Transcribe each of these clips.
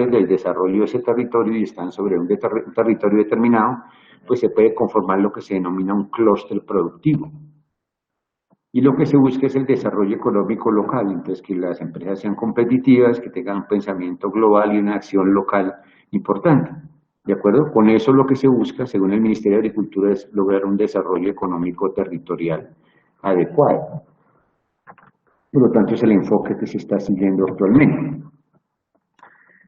del desarrollo de ese territorio y están sobre un territorio determinado, pues se puede conformar lo que se denomina un clúster productivo. Y lo que se busca es el desarrollo económico local, entonces que las empresas sean competitivas, que tengan un pensamiento global y una acción local importante. ¿De acuerdo? Con eso lo que se busca, según el Ministerio de Agricultura, es lograr un desarrollo económico territorial adecuado. Por lo tanto, es el enfoque que se está siguiendo actualmente.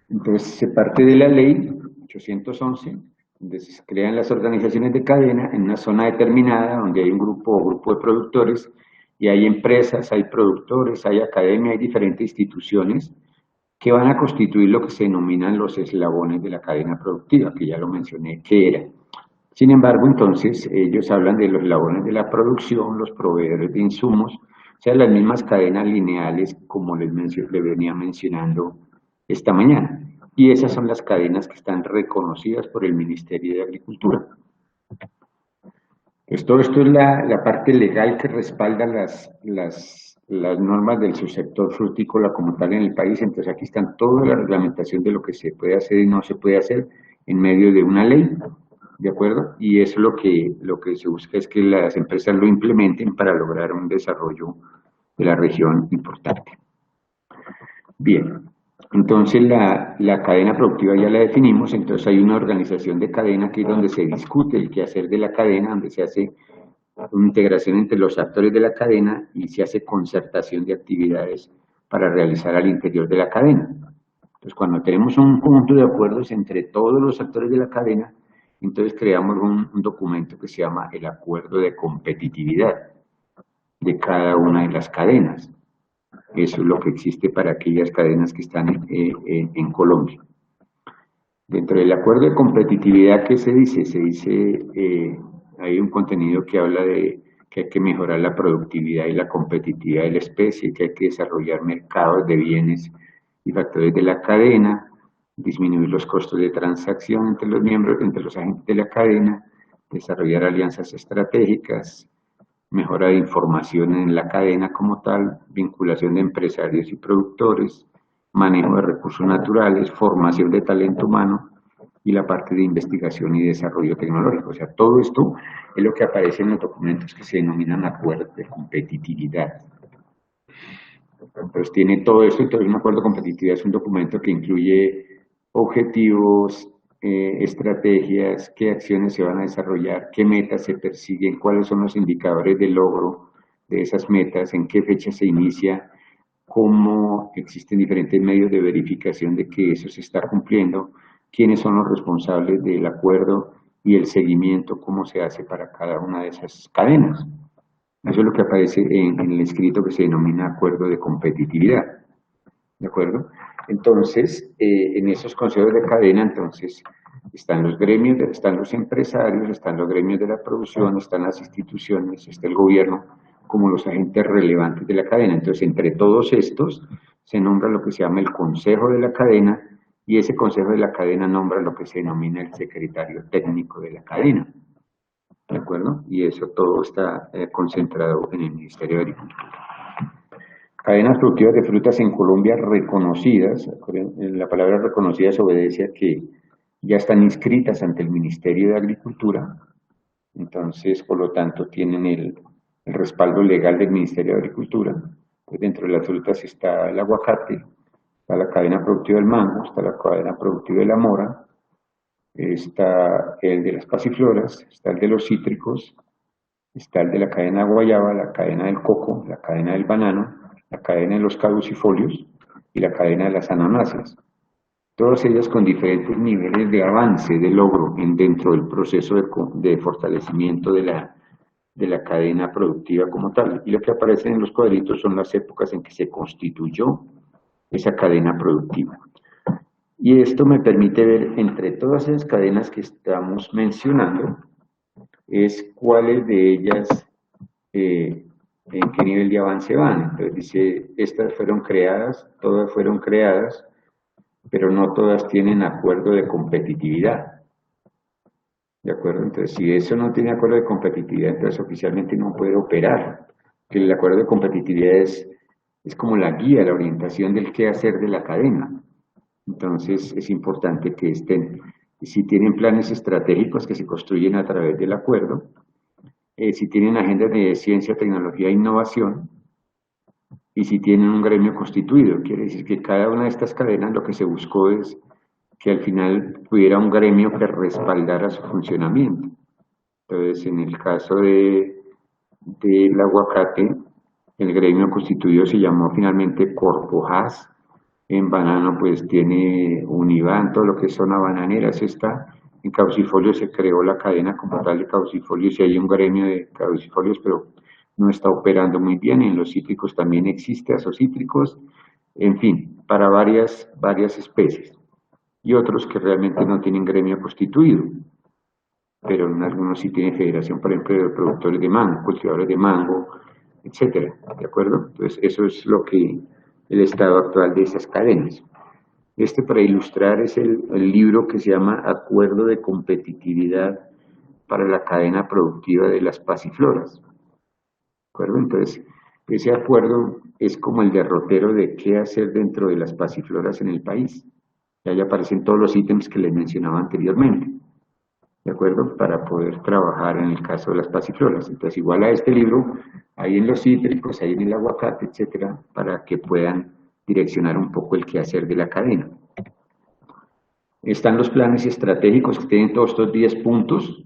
Entonces, se parte de la ley 811, donde se crean las organizaciones de cadena en una zona determinada, donde hay un grupo o grupo de productores, y hay empresas, hay productores, hay academia, hay diferentes instituciones que van a constituir lo que se denominan los eslabones de la cadena productiva, que ya lo mencioné que era. Sin embargo, entonces, ellos hablan de los eslabones de la producción, los proveedores de insumos, o sea, las mismas cadenas lineales como les venía mencionando esta mañana. Y esas son las cadenas que están reconocidas por el Ministerio de Agricultura. Pues todo esto es la parte legal que respalda las normas del subsector frutícola como tal en el país. Entonces aquí están toda la reglamentación de lo que se puede hacer y no se puede hacer en medio de una ley, ¿de acuerdo? Y eso lo que se busca es que las empresas lo implementen para lograr un desarrollo de la región importante. Bien, entonces la cadena productiva ya la definimos, entonces hay una organización de cadena que es donde se discute el quehacer de la cadena, donde se hace una integración entre los actores de la cadena y se hace concertación de actividades para realizar al interior de la cadena. Entonces, cuando tenemos un conjunto de acuerdos entre todos los actores de la cadena, entonces creamos un documento que se llama el acuerdo de competitividad de cada una de las cadenas. Eso es lo que existe para aquellas cadenas que están en Colombia. Dentro del acuerdo de competitividad, ¿qué se dice? Se dice, hay un contenido que habla de que hay que mejorar la productividad y la competitividad de la especie, que hay que desarrollar mercados de bienes y factores de la cadena, disminuir los costos de transacción entre los miembros, entre los agentes de la cadena, desarrollar alianzas estratégicas, mejora de información en la cadena como tal, vinculación de empresarios y productores, manejo de recursos naturales, formación de talento humano y la parte de investigación y desarrollo tecnológico. O sea, todo esto es lo que aparece en los documentos que se denominan acuerdos de competitividad. Entonces tiene todo esto, entonces un acuerdo de competitividad es un documento que incluye objetivos, estrategias, qué acciones se van a desarrollar, qué metas se persiguen, cuáles son los indicadores de logro de esas metas, en qué fecha se inicia, cómo existen diferentes medios de verificación de que eso se está cumpliendo, quiénes son los responsables del acuerdo y el seguimiento, cómo se hace para cada una de esas cadenas. Eso es lo que aparece en el escrito que se denomina acuerdo de competitividad. ¿De acuerdo? Entonces, en esos consejos de cadena, entonces, están los gremios, están los empresarios, están los gremios de la producción, están las instituciones, está el gobierno, como los agentes relevantes de la cadena. Entonces, entre todos estos, se nombra lo que se llama el consejo de la cadena, y ese consejo de la cadena nombra lo que se denomina el secretario técnico de la cadena. ¿De acuerdo? Y eso todo está concentrado en el Ministerio de Agricultura. Cadenas productivas de frutas en Colombia reconocidas, la palabra reconocidas obedece a que ya están inscritas ante el Ministerio de Agricultura, entonces por lo tanto tienen el respaldo legal del Ministerio de Agricultura. Pues dentro de las frutas está el aguacate, está la cadena productiva del mango, está la cadena productiva de la mora, está el de las pasifloras, está el de los cítricos, está el de la cadena guayaba, la cadena del coco, la cadena del banano, la cadena de los caducifolios y la cadena de las ananáceas. Todas ellas con diferentes niveles de avance, de logro dentro del proceso de fortalecimiento de la cadena productiva como tal. Y lo que aparece en los cuadritos son las épocas en que se constituyó esa cadena productiva. Y esto me permite ver entre todas esas cadenas que estamos mencionando, es cuáles de ellas en qué nivel de avance van. Entonces dice, estas fueron creadas, todas fueron creadas, pero no todas tienen acuerdo de competitividad. ¿De acuerdo? Entonces, si eso no tiene acuerdo de competitividad, entonces oficialmente no puede operar. Que el acuerdo de competitividad es como la guía, la orientación del qué hacer de la cadena. Entonces es importante que estén, si tienen planes estratégicos que se construyen a través del acuerdo, si tienen agendas de ciencia, tecnología e innovación, y si tienen un gremio constituido. Quiere decir que cada una de estas cadenas lo que se buscó es que al final tuviera un gremio que respaldara su funcionamiento. Entonces, en el caso del aguacate, el gremio constituido se llamó finalmente Corpojas. En banano, pues tiene Univan, todo lo que es zona bananera, eso está. En caucifolio se creó la cadena como tal de caucifolios y hay un gremio de caucifolios, pero no está operando muy bien. En los cítricos también existe azocítricos, en fin, para varias especies. Y otros que realmente no tienen gremio constituido, pero en algunos sí tienen federación, por ejemplo, de productores de mango, cultivadores de mango, etcétera, ¿de acuerdo? Entonces, eso es lo que el estado actual de esas cadenas. Este, para ilustrar, es el libro que se llama Acuerdo de Competitividad para la Cadena Productiva de las Pasifloras. ¿De acuerdo? Entonces, ese acuerdo es como el derrotero de qué hacer dentro de las pasifloras en el país. Y ahí aparecen todos los ítems que les mencionaba anteriormente. ¿De acuerdo? Para poder trabajar en el caso de las pasifloras. Entonces, igual a este libro, hay en los cítricos, hay en el aguacate, etcétera, para que puedan direccionar un poco el quehacer de la cadena. Están los planes estratégicos que tienen todos estos 10 puntos,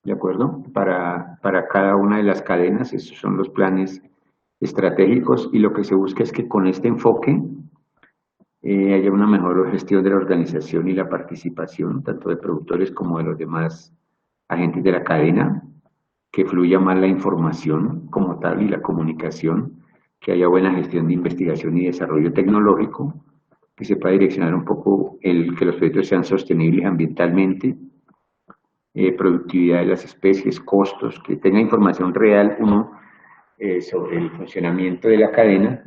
¿de acuerdo? Para cada una de las cadenas, estos son los planes estratégicos y lo que se busca es que con este enfoque haya una mejor gestión de la organización y la participación, tanto de productores como de los demás agentes de la cadena, que fluya más la información como tal y la comunicación, que haya buena gestión de investigación y desarrollo tecnológico, que se pueda direccionar un poco que los proyectos sean sostenibles ambientalmente, productividad de las especies, costos, que tenga información real uno sobre el funcionamiento de la cadena,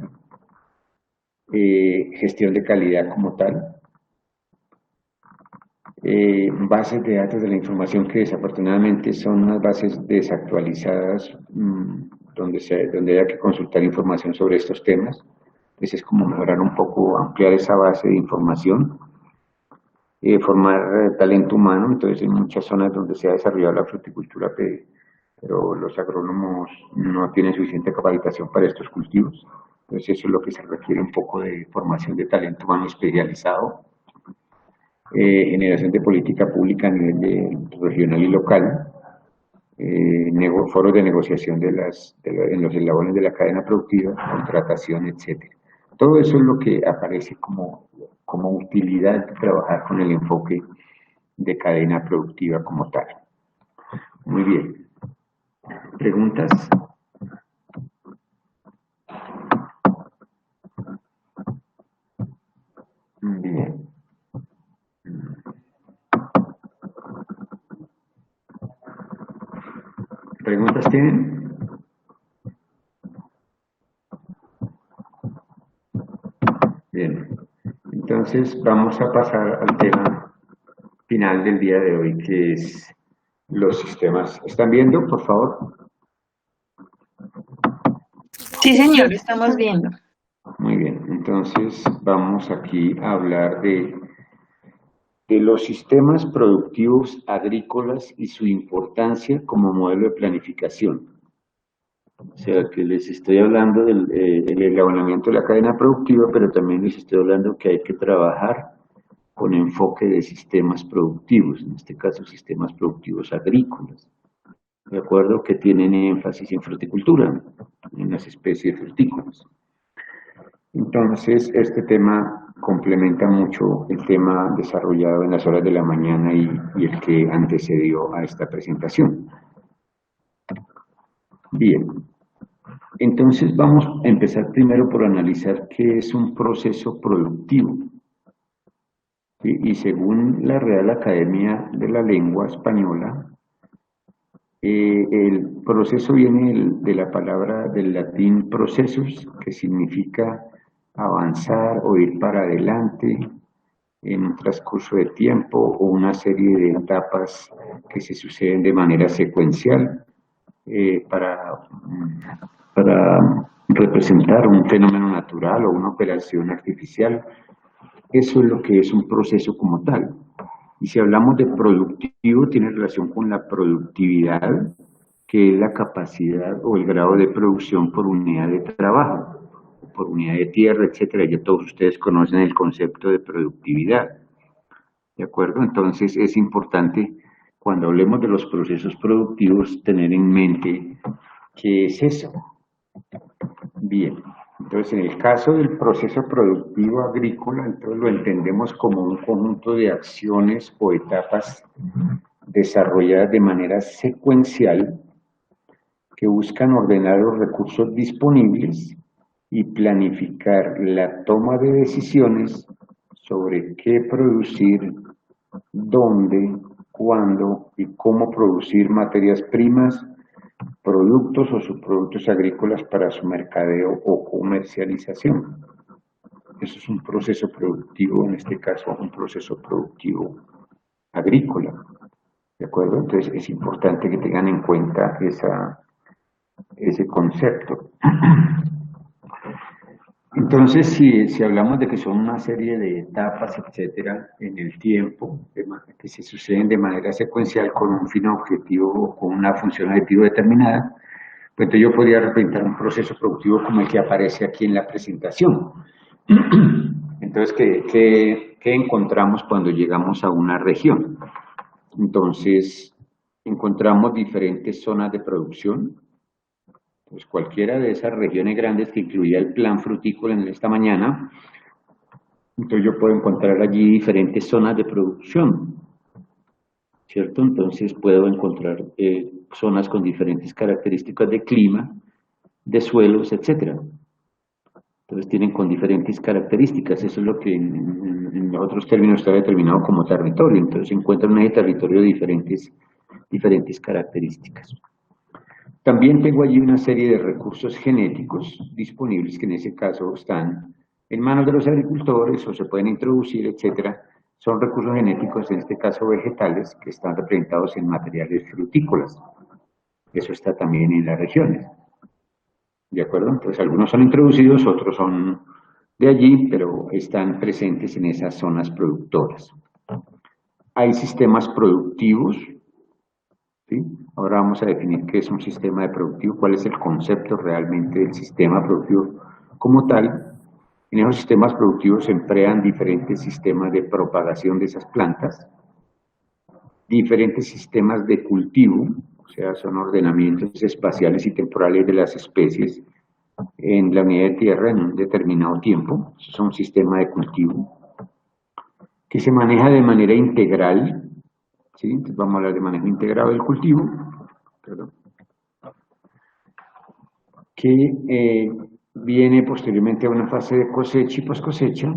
gestión de calidad como tal, bases de datos de la información que desafortunadamente son unas bases desactualizadas, donde haya que consultar información sobre estos temas. Entonces es como mejorar un poco, ampliar esa base de información, formar talento humano. Entonces en muchas zonas donde se ha desarrollado la fruticultura, pero los agrónomos no tienen suficiente capacitación para estos cultivos. Entonces eso es lo que se requiere, un poco de formación de talento humano especializado, generación de política pública a nivel regional y local, foros de negociación en los eslabones de la cadena productiva, contratación, etc. Todo eso es lo que aparece como utilidad de trabajar con el enfoque de cadena productiva como tal. Muy bien. ¿Preguntas? Bien. ¿Preguntas tienen? Bien. Entonces vamos a pasar al tema final del día de hoy, que es los sistemas. ¿Están viendo, por favor? Sí, señor, estamos viendo. Muy bien, entonces vamos aquí a hablar de los sistemas productivos agrícolas y su importancia como modelo de planificación. O sea, que les estoy hablando del eslabonamiento de la cadena productiva, pero también les estoy hablando que hay que trabajar con enfoque de sistemas productivos, en este caso sistemas productivos agrícolas, de acuerdo, que tienen énfasis en fruticultura, en las especies frutícolas. Entonces, este tema complementa mucho el tema desarrollado en las horas de la mañana y el que antecedió a esta presentación. Bien, entonces vamos a empezar primero por analizar qué es un proceso productivo. ¿Sí? Y según la Real Academia de la Lengua Española, el proceso viene de la palabra del latín procesus, que significa avanzar o ir para adelante en un transcurso de tiempo o una serie de etapas que se suceden de manera secuencial para representar un fenómeno natural o una operación artificial Eso es lo que es un proceso como tal. Y si hablamos de productivo, tiene relación con la productividad, que es la capacidad o el grado de producción por unidad de trabajo, por unidad de tierra, etcétera. Ya todos ustedes conocen el concepto de productividad, ¿de acuerdo? Entonces es importante, cuando hablemos de los procesos productivos, tener en mente qué es eso. Bien, entonces en el caso del proceso productivo agrícola, entonces lo entendemos como un conjunto de acciones o etapas desarrolladas de manera secuencial que buscan ordenar los recursos disponibles y planificar la toma de decisiones sobre qué producir, dónde, cuándo y cómo producir materias primas, productos o subproductos agrícolas para su mercadeo o comercialización. Eso es un proceso productivo, en este caso un proceso productivo agrícola, ¿de acuerdo? Entonces es importante que tengan en cuenta ese concepto. Entonces, si hablamos de que son una serie de etapas, etcétera, en el tiempo, que se suceden de manera secuencial con un fin objetivo o con una función objetiva determinada, pues entonces yo podría representar un proceso productivo como el que aparece aquí en la presentación. Entonces, ¿qué encontramos cuando llegamos a una región? Entonces, encontramos diferentes zonas de producción. Pues cualquiera de esas regiones grandes que incluía el plan frutícola en esta mañana, entonces yo puedo encontrar allí diferentes zonas de producción, ¿cierto? Entonces puedo encontrar zonas con diferentes características de clima, de suelos, etcétera. Entonces tienen con diferentes características, eso es lo que en otros términos está determinado como territorio, entonces se encuentran en ese territorio diferentes características. También tengo allí una serie de recursos genéticos disponibles que en ese caso están en manos de los agricultores o se pueden introducir, etcétera. Son recursos genéticos, en este caso vegetales, que están representados en materiales frutícolas. Eso está también en las regiones. ¿De acuerdo? Entonces algunos son introducidos, otros son de allí, pero están presentes en esas zonas productoras. Hay sistemas productivos, ¿sí? Ahora vamos a definir qué es un sistema de productivo, cuál es el concepto realmente del sistema productivo como tal. En esos sistemas productivos se emplean diferentes sistemas de propagación de esas plantas, diferentes sistemas de cultivo, o sea, son ordenamientos espaciales y temporales de las especies en la unidad de tierra en un determinado tiempo. Eso es un sistema de cultivo que se maneja de manera integral, ¿sí? Entonces vamos a hablar de manejo integrado del cultivo, perdón, que viene posteriormente a una fase de cosecha y post-cosecha.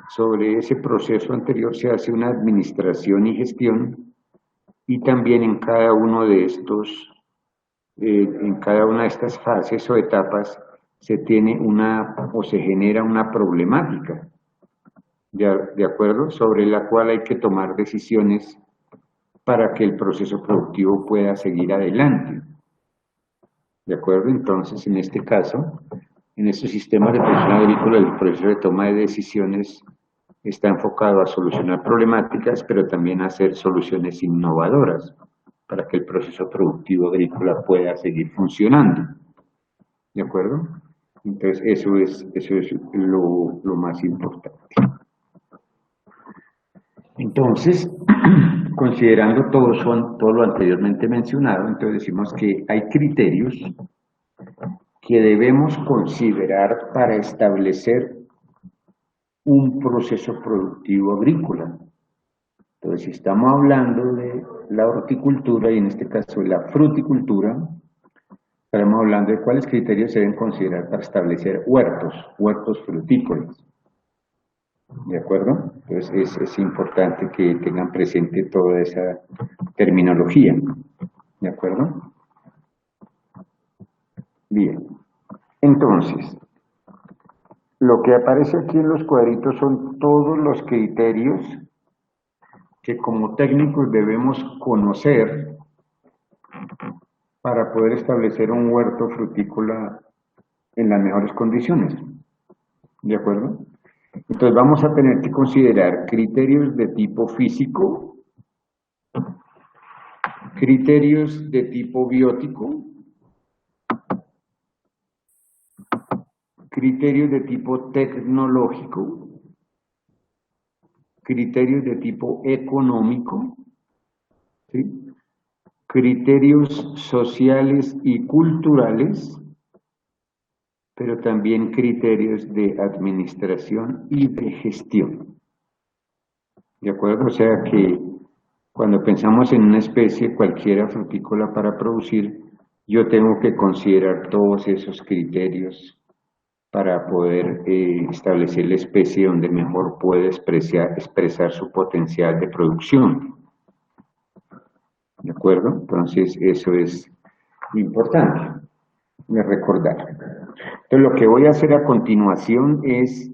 Sobre ese proceso anterior se hace una administración y gestión, y también en cada uno de estos, en cada una de estas fases o etapas, se tiene una o se genera una problemática, de acuerdo, sobre la cual hay que tomar decisiones para que el proceso productivo pueda seguir adelante. ¿De acuerdo? Entonces, en este caso, en estos sistemas de producción agrícola, el proceso de toma de decisiones está enfocado a solucionar problemáticas, pero también a hacer soluciones innovadoras para que el proceso productivo agrícola pueda seguir funcionando. ¿De acuerdo? Entonces, eso es lo más importante. Entonces, considerando todo lo anteriormente mencionado, entonces decimos que hay criterios que debemos considerar para establecer un proceso productivo agrícola. Entonces, si estamos hablando de la horticultura y en este caso la fruticultura, estaremos hablando de cuáles criterios se deben considerar para establecer huertos frutícolas. ¿De acuerdo? Entonces es importante que tengan presente toda esa terminología. ¿De acuerdo? Bien. Entonces, lo que aparece aquí en los cuadritos son todos los criterios que como técnicos debemos conocer para poder establecer un huerto frutícola en las mejores condiciones. ¿De acuerdo? Entonces vamos a tener que considerar criterios de tipo físico, criterios de tipo biótico, criterios de tipo tecnológico, criterios de tipo económico, ¿sí? Criterios sociales y culturales, pero también criterios de administración y de gestión. ¿De acuerdo? O sea que cuando pensamos en una especie cualquiera frutícola para producir, yo tengo que considerar todos esos criterios para poder establecer la especie donde mejor puede expresar su potencial de producción. ¿De acuerdo? Entonces, eso es importante de recordar. Entonces, lo que voy a hacer a continuación es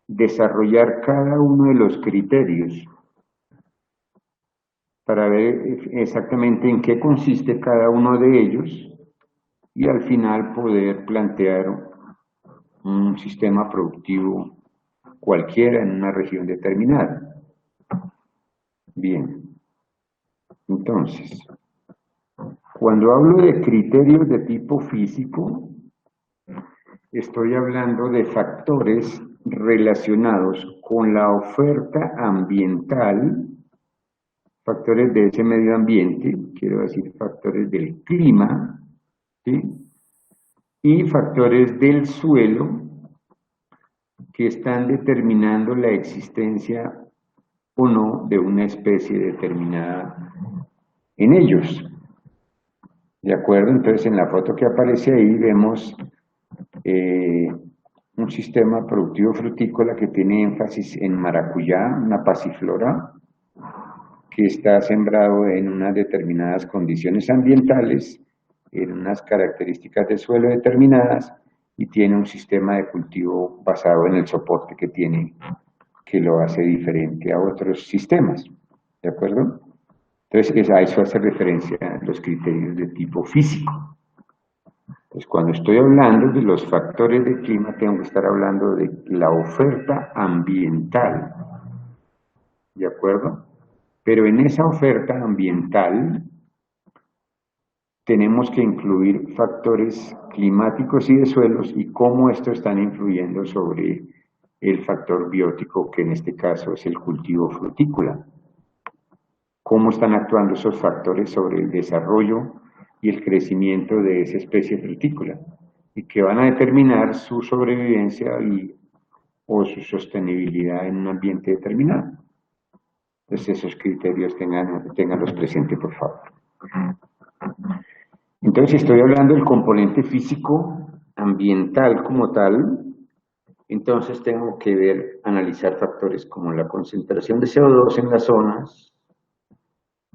desarrollar cada uno de los criterios para ver exactamente en qué consiste cada uno de ellos y al final poder plantear un sistema productivo cualquiera en una región determinada. Bien, entonces, cuando hablo de criterios de tipo físico, estoy hablando de factores relacionados con la oferta ambiental, factores de ese medio ambiente, quiero decir factores del clima, ¿sí? Y factores del suelo que están determinando la existencia o no de una especie determinada en ellos. ¿De acuerdo? Entonces en la foto que aparece ahí vemos un sistema productivo frutícola que tiene énfasis en maracuyá, una pasiflora, que está sembrado en unas determinadas condiciones ambientales, en unas características de suelo determinadas, y tiene un sistema de cultivo basado en el soporte que tiene, que lo hace diferente a otros sistemas. ¿De acuerdo? Entonces, a eso hace referencia los criterios de tipo físico. Pues cuando estoy hablando de los factores de clima, tengo que estar hablando de la oferta ambiental, ¿de acuerdo? Pero en esa oferta ambiental tenemos que incluir factores climáticos y de suelos y cómo estos están influyendo sobre el factor biótico, que en este caso es el cultivo frutícola. Cómo están actuando esos factores sobre el desarrollo y el crecimiento de esa especie frutícola y que van a determinar su sobrevivencia o su sostenibilidad en un ambiente determinado. Entonces esos criterios tenganlos presentes, por favor. Entonces, si estoy hablando del componente físico ambiental como tal, entonces tengo que analizar factores como la concentración de CO2 en las zonas,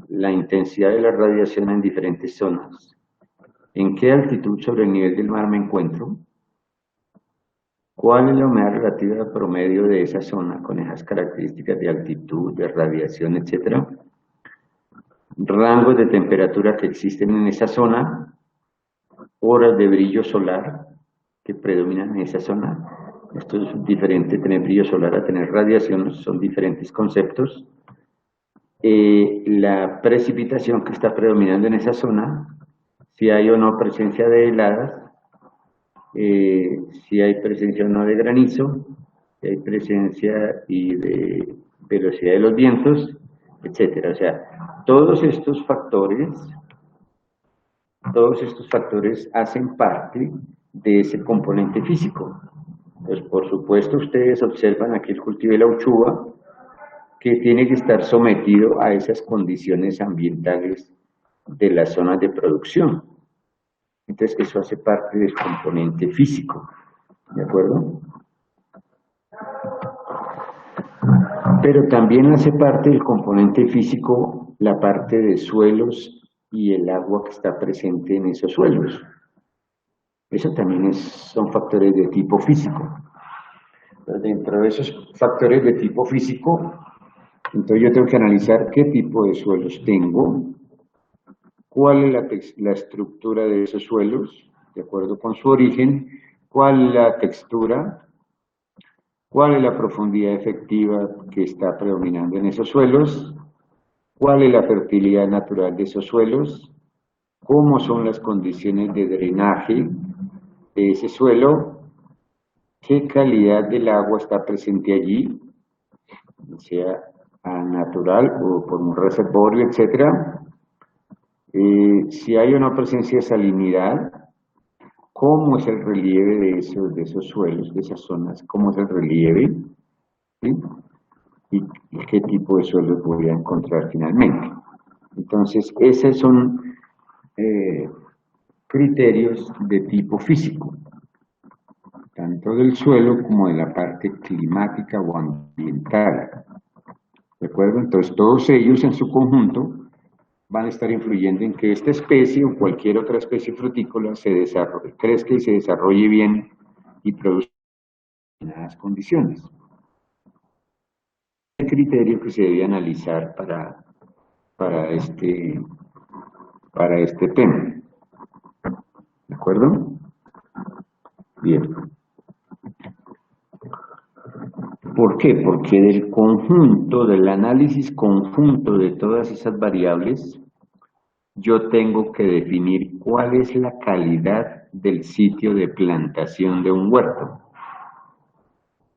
la intensidad de la radiación en diferentes zonas, en qué altitud sobre el nivel del mar me encuentro, cuál es la humedad relativa promedio de esa zona con esas características de altitud, de radiación, etc. Rangos de temperatura que existen en esa zona, horas de brillo solar que predominan en esa zona. Esto es diferente, tener brillo solar a tener radiación, son diferentes conceptos. La precipitación que está predominando en esa zona, si hay o no presencia de heladas, si hay presencia o no de granizo, si hay presencia y de velocidad de los vientos, etcétera. O sea, todos estos factores hacen parte de ese componente físico. Pues por supuesto ustedes observan aquí el cultivo de la uchuva, que tiene que estar sometido a esas condiciones ambientales de las zonas de producción. Entonces eso hace parte del componente físico, ¿de acuerdo? Pero también hace parte del componente físico la parte de suelos y el agua que está presente en esos suelos. Eso también son factores de tipo físico. Entonces, dentro de esos factores de tipo físico, entonces yo tengo que analizar qué tipo de suelos tengo, cuál es la estructura de esos suelos, de acuerdo con su origen, cuál es la textura, cuál es la profundidad efectiva que está predominando en esos suelos, cuál es la fertilidad natural de esos suelos, cómo son las condiciones de drenaje de ese suelo, qué calidad del agua está presente allí, sea natural o por un reservorio, etcétera. Si hay una presencia de salinidad, cómo es el relieve de esos suelos, de esas zonas, cómo es el relieve, ¿sí? Y qué tipo de suelos voy a encontrar finalmente. Entonces, esos son criterios de tipo físico, tanto del suelo como de la parte climática o ambiental. ¿De acuerdo? Entonces, todos ellos en su conjunto van a estar influyendo en que esta especie o cualquier otra especie frutícola se desarrolle, crezca y se desarrolle bien y produzca determinadas condiciones. El criterio que se debe analizar para este tema. ¿De acuerdo? Bien. ¿Por qué? Porque del conjunto, del análisis conjunto de todas esas variables, yo tengo que definir cuál es la calidad del sitio de plantación de un huerto.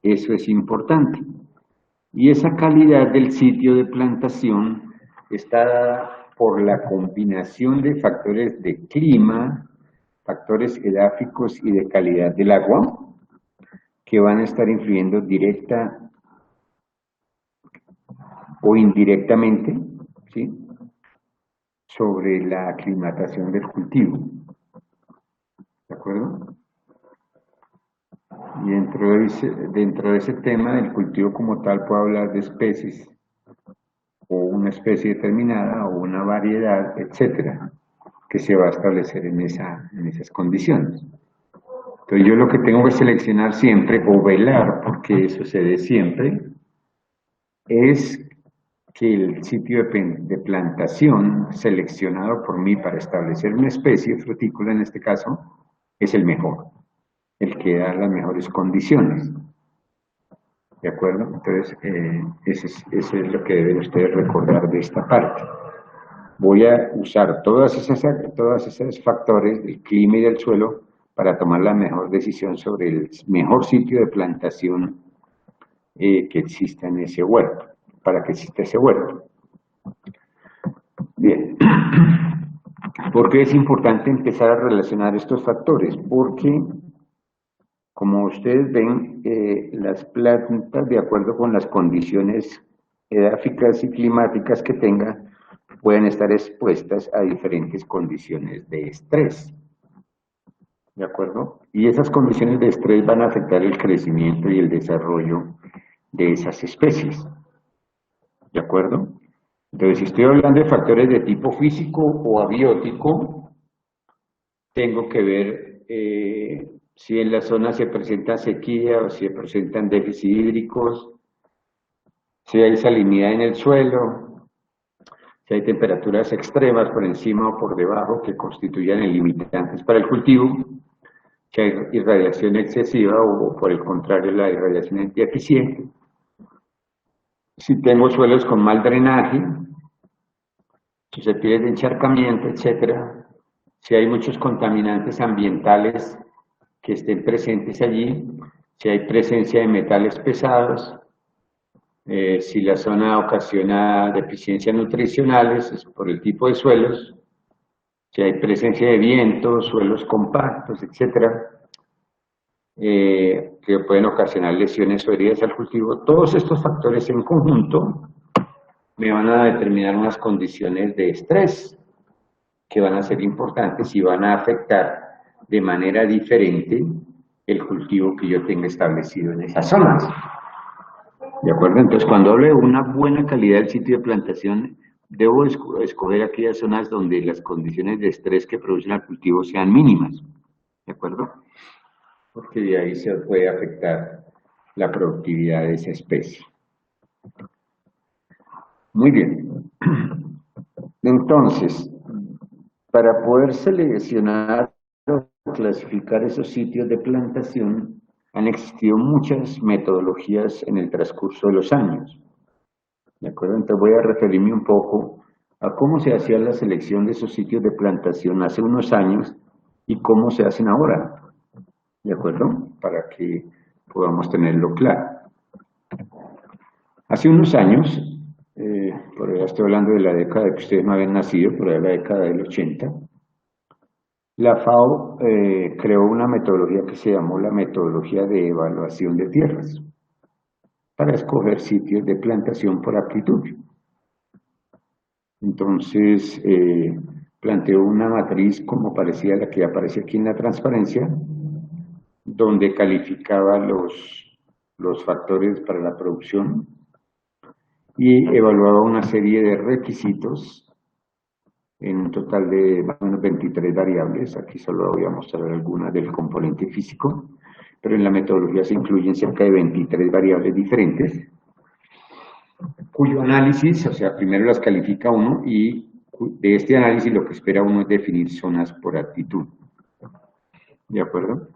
Eso es importante. Y esa calidad del sitio de plantación está dada por la combinación de factores de clima, factores edáficos y de calidad del agua, que van a estar influyendo directa o indirectamente, ¿sí?, sobre la aclimatación del cultivo. ¿De acuerdo? Y dentro de ese tema del cultivo como tal puedo hablar de especies, o una especie determinada, o una variedad, etcétera, que se va a establecer en esas condiciones. Entonces yo lo que tengo que seleccionar siempre, o velar porque eso se dé siempre, es que el sitio de plantación seleccionado por mí para establecer una especie frutícola en este caso, es el mejor, el que da las mejores condiciones. ¿De acuerdo? Entonces, eso es lo que deben ustedes recordar de esta parte. Voy a usar todos esos factores del clima y del suelo para tomar la mejor decisión sobre el mejor sitio de plantación que exista en ese huerto, para que exista ese huerto. Bien. ¿Por qué es importante empezar a relacionar estos factores? Porque, como ustedes ven, las plantas, de acuerdo con las condiciones edáficas y climáticas que tengan, pueden estar expuestas a diferentes condiciones de estrés. ¿De acuerdo? Y esas condiciones de estrés van a afectar el crecimiento y el desarrollo de esas especies. ¿De acuerdo? Entonces, si estoy hablando de factores de tipo físico o abiótico, tengo que ver si en la zona se presenta sequía o si se presentan déficits hídricos, si hay salinidad en el suelo, si hay temperaturas extremas por encima o por debajo que constituyan limitantes para el cultivo, si hay irradiación excesiva o por el contrario la irradiación es deficiente, si tengo suelos con mal drenaje, susceptibles de encharcamiento, etcétera, si hay muchos contaminantes ambientales que estén presentes allí, si hay presencia de metales pesados, si la zona ocasiona deficiencias nutricionales es por el tipo de suelos, si hay presencia de viento, suelos compactos, etcétera, que pueden ocasionar lesiones o heridas al cultivo. Todos estos factores en conjunto me van a determinar unas condiciones de estrés que van a ser importantes y van a afectar de manera diferente el cultivo que yo tenga establecido en esas zonas. ¿De acuerdo? Entonces, cuando hablo de una buena calidad del sitio de plantación, debo escoger aquellas zonas donde las condiciones de estrés que producen al cultivo sean mínimas. ¿De acuerdo? Porque de ahí se puede afectar la productividad de esa especie. Muy bien. Entonces, para poder seleccionar o clasificar esos sitios de plantación, han existido muchas metodologías en el transcurso de los años. ¿De acuerdo? Entonces voy a referirme un poco a cómo se hacía la selección de esos sitios de plantación hace unos años y cómo se hacen ahora. ¿De acuerdo? Para que podamos tenerlo claro. Hace unos años, por allá estoy hablando de la década que ustedes no habían nacido, por allá la década del 80, la FAO creó una metodología que se llamó la metodología de evaluación de tierras para escoger sitios de plantación por aptitud. Entonces, planteó una matriz como parecía la que aparece aquí en la transparencia, donde calificaba los factores para la producción y evaluaba una serie de requisitos en un total de más o menos 23 variables. Aquí solo voy a mostrar algunas del componente físico, pero en la metodología se incluyen cerca de 23 variables diferentes, cuyo análisis, o sea, primero las califica uno y de este análisis lo que espera uno es definir zonas por aptitud. ¿De acuerdo?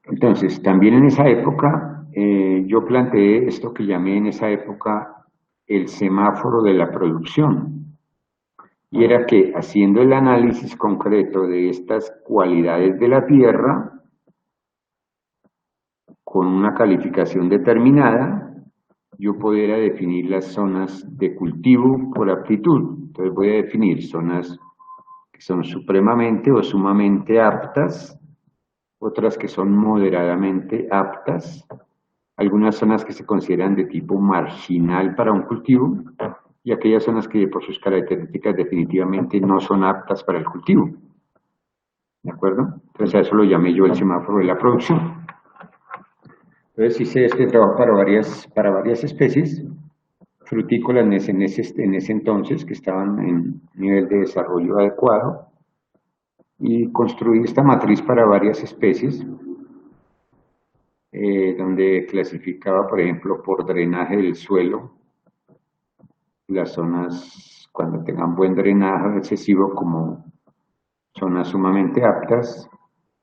Entonces, también en esa época, yo planteé esto que llamé en esa época el semáforo de la producción. Y era que haciendo el análisis concreto de estas cualidades de la tierra, con una calificación determinada, yo pudiera definir las zonas de cultivo por aptitud. Entonces voy a definir zonas que son supremamente o sumamente aptas, otras que son moderadamente aptas, algunas zonas que se consideran de tipo marginal para un cultivo y aquellas zonas que por sus características definitivamente no son aptas para el cultivo. ¿De acuerdo? Entonces a eso lo llamé yo el semáforo de la producción. Entonces hice este trabajo para varias especies frutícolas en ese entonces que estaban en nivel de desarrollo adecuado y construí esta matriz para varias especies donde clasificaba, por ejemplo, por drenaje del suelo, las zonas cuando tengan buen drenaje excesivo como zonas sumamente aptas,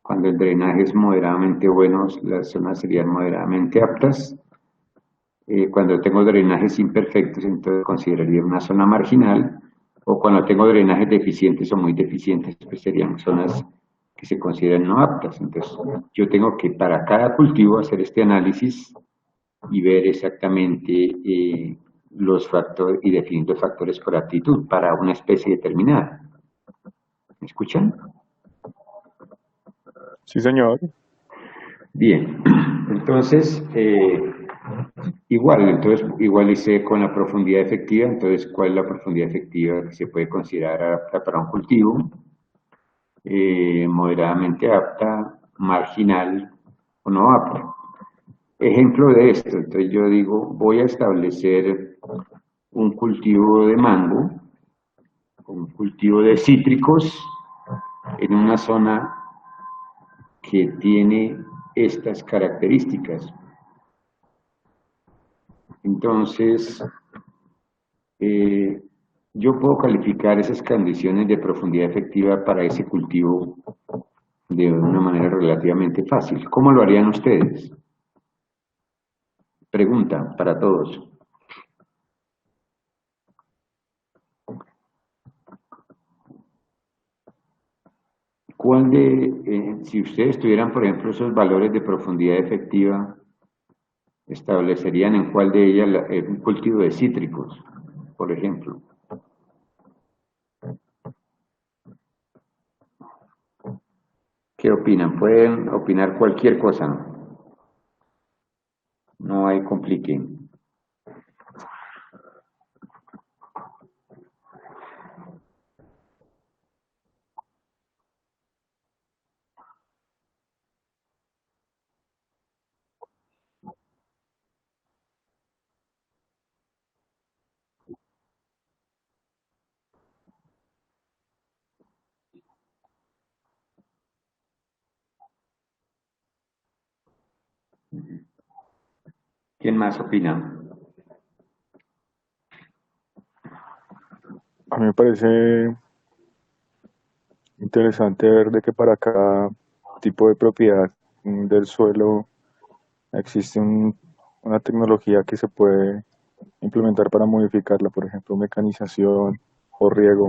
cuando el drenaje es moderadamente bueno, las zonas serían moderadamente aptas, cuando tengo drenajes imperfectos, entonces consideraría una zona marginal, o cuando tengo drenajes deficientes o muy deficientes, pues serían zonas que se consideran no aptas. Entonces, yo tengo que para cada cultivo hacer este análisis y ver exactamente los factores y definir los factores por aptitud para una especie determinada. ¿Me escuchan? Sí, señor. Bien, entonces, igual hice con la profundidad efectiva, entonces, ¿cuál es la profundidad efectiva que se puede considerar apta para un cultivo? Moderadamente apta, marginal o no apta. Ejemplo de esto, entonces yo digo, voy a establecer un cultivo de mango, un cultivo de cítricos en una zona que tiene estas características. Entonces, yo puedo calificar esas condiciones de profundidad efectiva para ese cultivo de una manera relativamente fácil. ¿Cómo lo harían ustedes? Pregunta para todos. Si ustedes tuvieran, por ejemplo, esos valores de profundidad efectiva, establecerían en cuál de ellas un cultivo de cítricos, por ejemplo? ¿Qué opinan? Pueden opinar cualquier cosa, ¿no? No hay complique. ¿Quién más opina? A mí me parece interesante ver de que para cada tipo de propiedad del suelo existe una tecnología que se puede implementar para modificarla, por ejemplo, mecanización o riego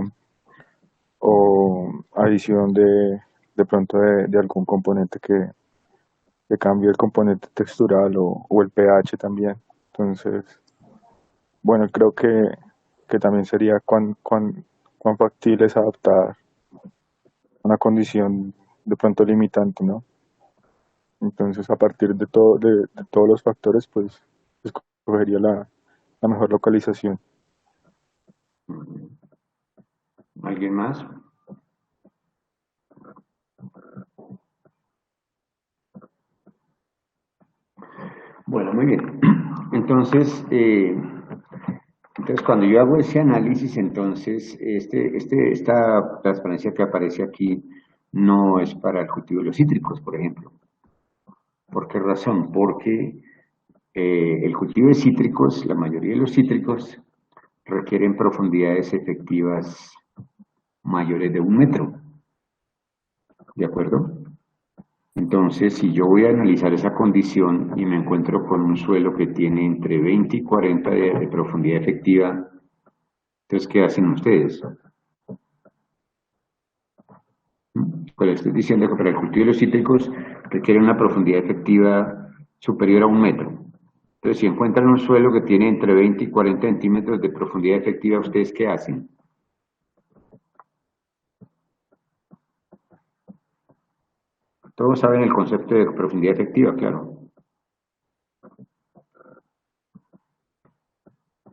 o adición de pronto de algún componente que cambie el componente textural o el pH también. Entonces, bueno, creo que también sería cuán factible es adaptar una condición de pronto limitante, ¿no? Entonces, a partir de todos los factores, pues escogería la mejor localización. ¿Alguien más? Bueno, muy bien. Entonces, cuando yo hago ese análisis, entonces, esta transparencia que aparece aquí no es para el cultivo de los cítricos, por ejemplo. ¿Por qué razón? Porque el cultivo de cítricos, la mayoría de los cítricos, requieren profundidades efectivas mayores de 1 metro. ¿De acuerdo? Entonces, si yo voy a analizar esa condición y me encuentro con un suelo que tiene entre 20 y 40 de profundidad efectiva, entonces, ¿qué hacen ustedes? Pues les estoy diciendo que para el cultivo de los cítricos requiere una profundidad efectiva superior a 1 metro. Entonces, si encuentran un suelo que tiene entre 20 y 40 centímetros de profundidad efectiva, ¿ustedes qué hacen? Todos saben el concepto de profundidad efectiva, claro.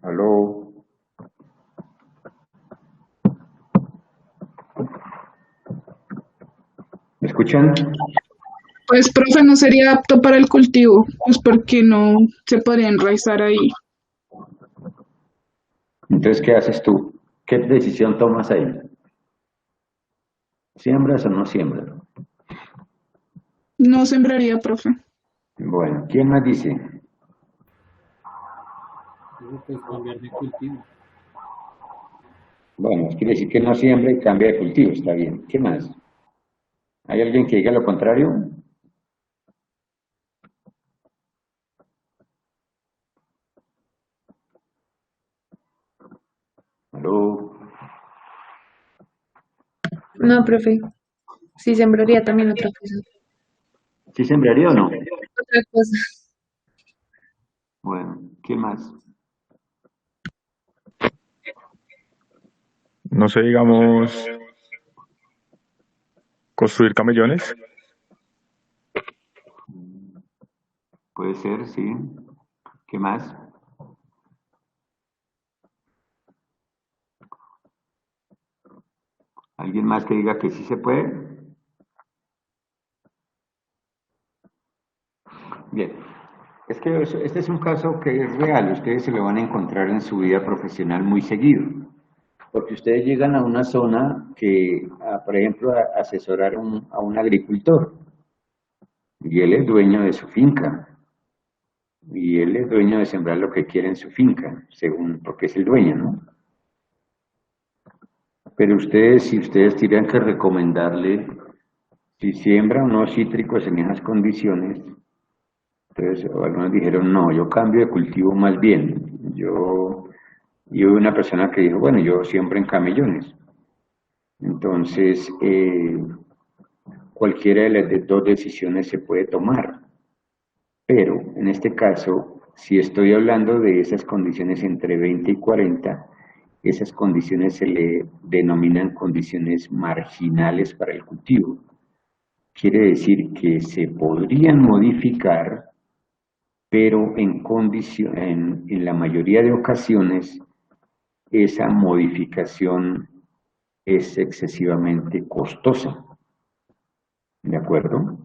¿Aló? ¿Me escuchan? Pues, profe, no sería apto para el cultivo, pues porque no se podría enraizar ahí. Entonces, ¿qué haces tú? ¿Qué decisión tomas ahí? ¿Siembras o no siembras? No sembraría, profe. Bueno, ¿quién más dice? Pues cambiar de cultivo. Bueno, quiere decir que no siembra y cambia de cultivo, está bien. ¿Qué más? ¿Hay alguien que diga lo contrario? ¿Aló? No, profe. Sí, sembraría también otra cosa. ¿Sí sembraría o no? Otra cosa. Bueno, ¿quién más? No sé, digamos, construir camellones. Puede ser, sí. ¿Qué más? ¿Alguien más que diga que sí se puede? Bien. Es que este es un caso que es real. Ustedes se lo van a encontrar en su vida profesional muy seguido. Porque ustedes llegan a una zona que, por ejemplo, asesorar a un agricultor. Y él es dueño de su finca. Y él es dueño de sembrar lo que quiere en su finca, según, porque es el dueño, ¿no? Pero ustedes, si ustedes tuvieran que recomendarle si siembra o no cítricos en esas condiciones, entonces algunos dijeron, no, yo cambio de cultivo más bien. Y hubo una persona que dijo, bueno, yo siembro en camellones. Entonces, cualquiera de las dos decisiones se puede tomar. Pero en este caso, si estoy hablando de esas condiciones entre 20 y 40, esas condiciones se le denominan condiciones marginales para el cultivo. Quiere decir que se podrían modificar, pero en la mayoría de ocasiones esa modificación es excesivamente costosa. ¿De acuerdo?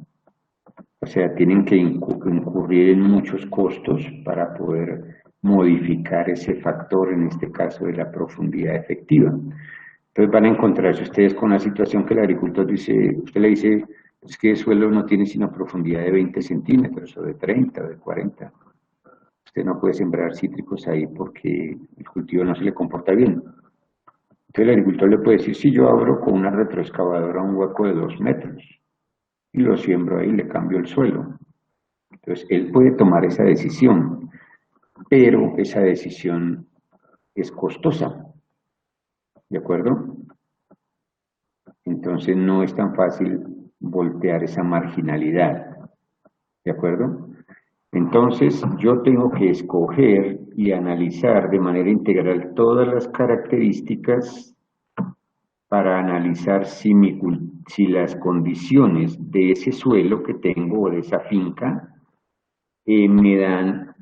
O sea, tienen que incurrir en muchos costos para poder modificar ese factor, en este caso de la profundidad efectiva. Entonces van a encontrarse ustedes con la situación que el agricultor dice, usted le dice, es que el suelo no tiene sino profundidad de 20 centímetros, o de 30, o de 40. Usted no puede sembrar cítricos ahí porque el cultivo no se le comporta bien. Entonces el agricultor le puede decir, si yo abro con una retroexcavadora un hueco de 2 metros y lo siembro ahí, le cambio el suelo. Entonces, él puede tomar esa decisión, pero esa decisión es costosa, ¿de acuerdo? Entonces, no es tan fácil voltear esa marginalidad, ¿de acuerdo? Entonces, yo tengo que escoger y analizar de manera integral todas las características para analizar si las condiciones de ese suelo que tengo o de esa finca me dan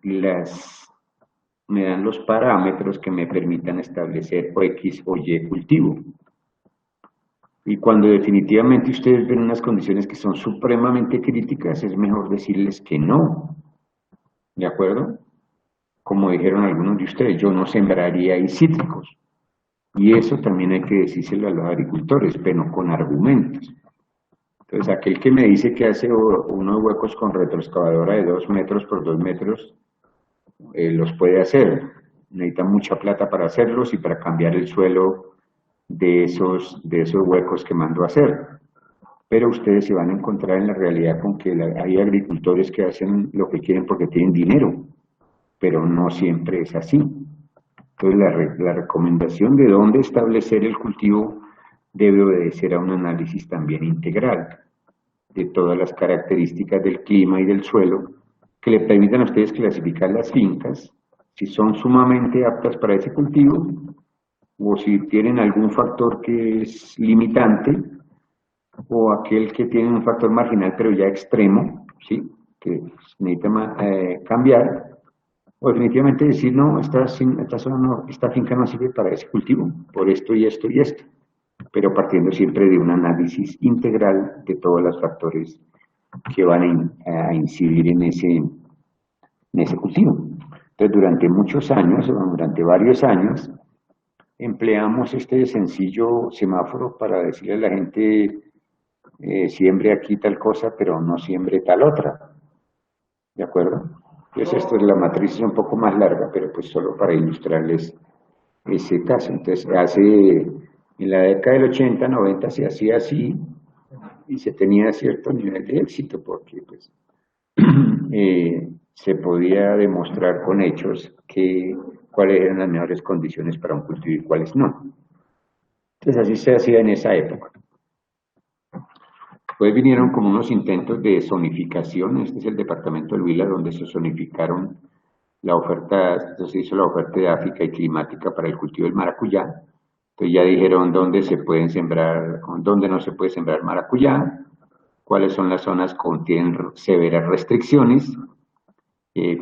los parámetros que me permitan establecer o X o Y cultivo. Y cuando definitivamente ustedes ven unas condiciones que son supremamente críticas, es mejor decirles que no. ¿De acuerdo? Como dijeron algunos de ustedes, yo no sembraría ahí cítricos. Y eso también hay que decírselo a los agricultores, pero con argumentos. Entonces, aquel que me dice que hace unos huecos con retroexcavadora de 2 metros por 2 metros, los puede hacer. Necesita mucha plata para hacerlos y para cambiar el suelo de esos huecos que mandó a hacer. Pero ustedes se van a encontrar en la realidad con que hay agricultores que hacen lo que quieren porque tienen dinero, pero no siempre es así. Entonces, la recomendación de dónde establecer el cultivo debe obedecer a un análisis también integral de todas las características del clima y del suelo que le permitan a ustedes clasificar las fincas, si son sumamente aptas para ese cultivo o si tienen algún factor que es limitante o aquel que tiene un factor marginal pero ya extremo, ¿sí? Que necesita cambiar, o definitivamente decir, no, esta finca no sirve para ese cultivo, por esto y esto y esto, pero partiendo siempre de un análisis integral de todos los factores que van a incidir en ese cultivo. Entonces, durante muchos años, o durante varios años, empleamos este sencillo semáforo para decirle a la gente, siembre aquí tal cosa, pero no siembre tal otra. ¿De acuerdo? Entonces, esto es la matriz es un poco más larga, pero pues solo para ilustrarles ese caso. Entonces, en la década del 80, 90 se hacía así y se tenía cierto nivel de éxito porque pues se podía demostrar con hechos cuáles eran las mejores condiciones para un cultivo y cuáles no. Entonces, así se hacía en esa época. Después vinieron como unos intentos de zonificación. Este es el departamento del Huila donde se zonificaron la oferta, entonces se hizo la oferta edáfica y climática para el cultivo del maracuyá. Entonces ya dijeron dónde se pueden sembrar, dónde no se puede sembrar maracuyá, cuáles son las zonas que tienen severas restricciones,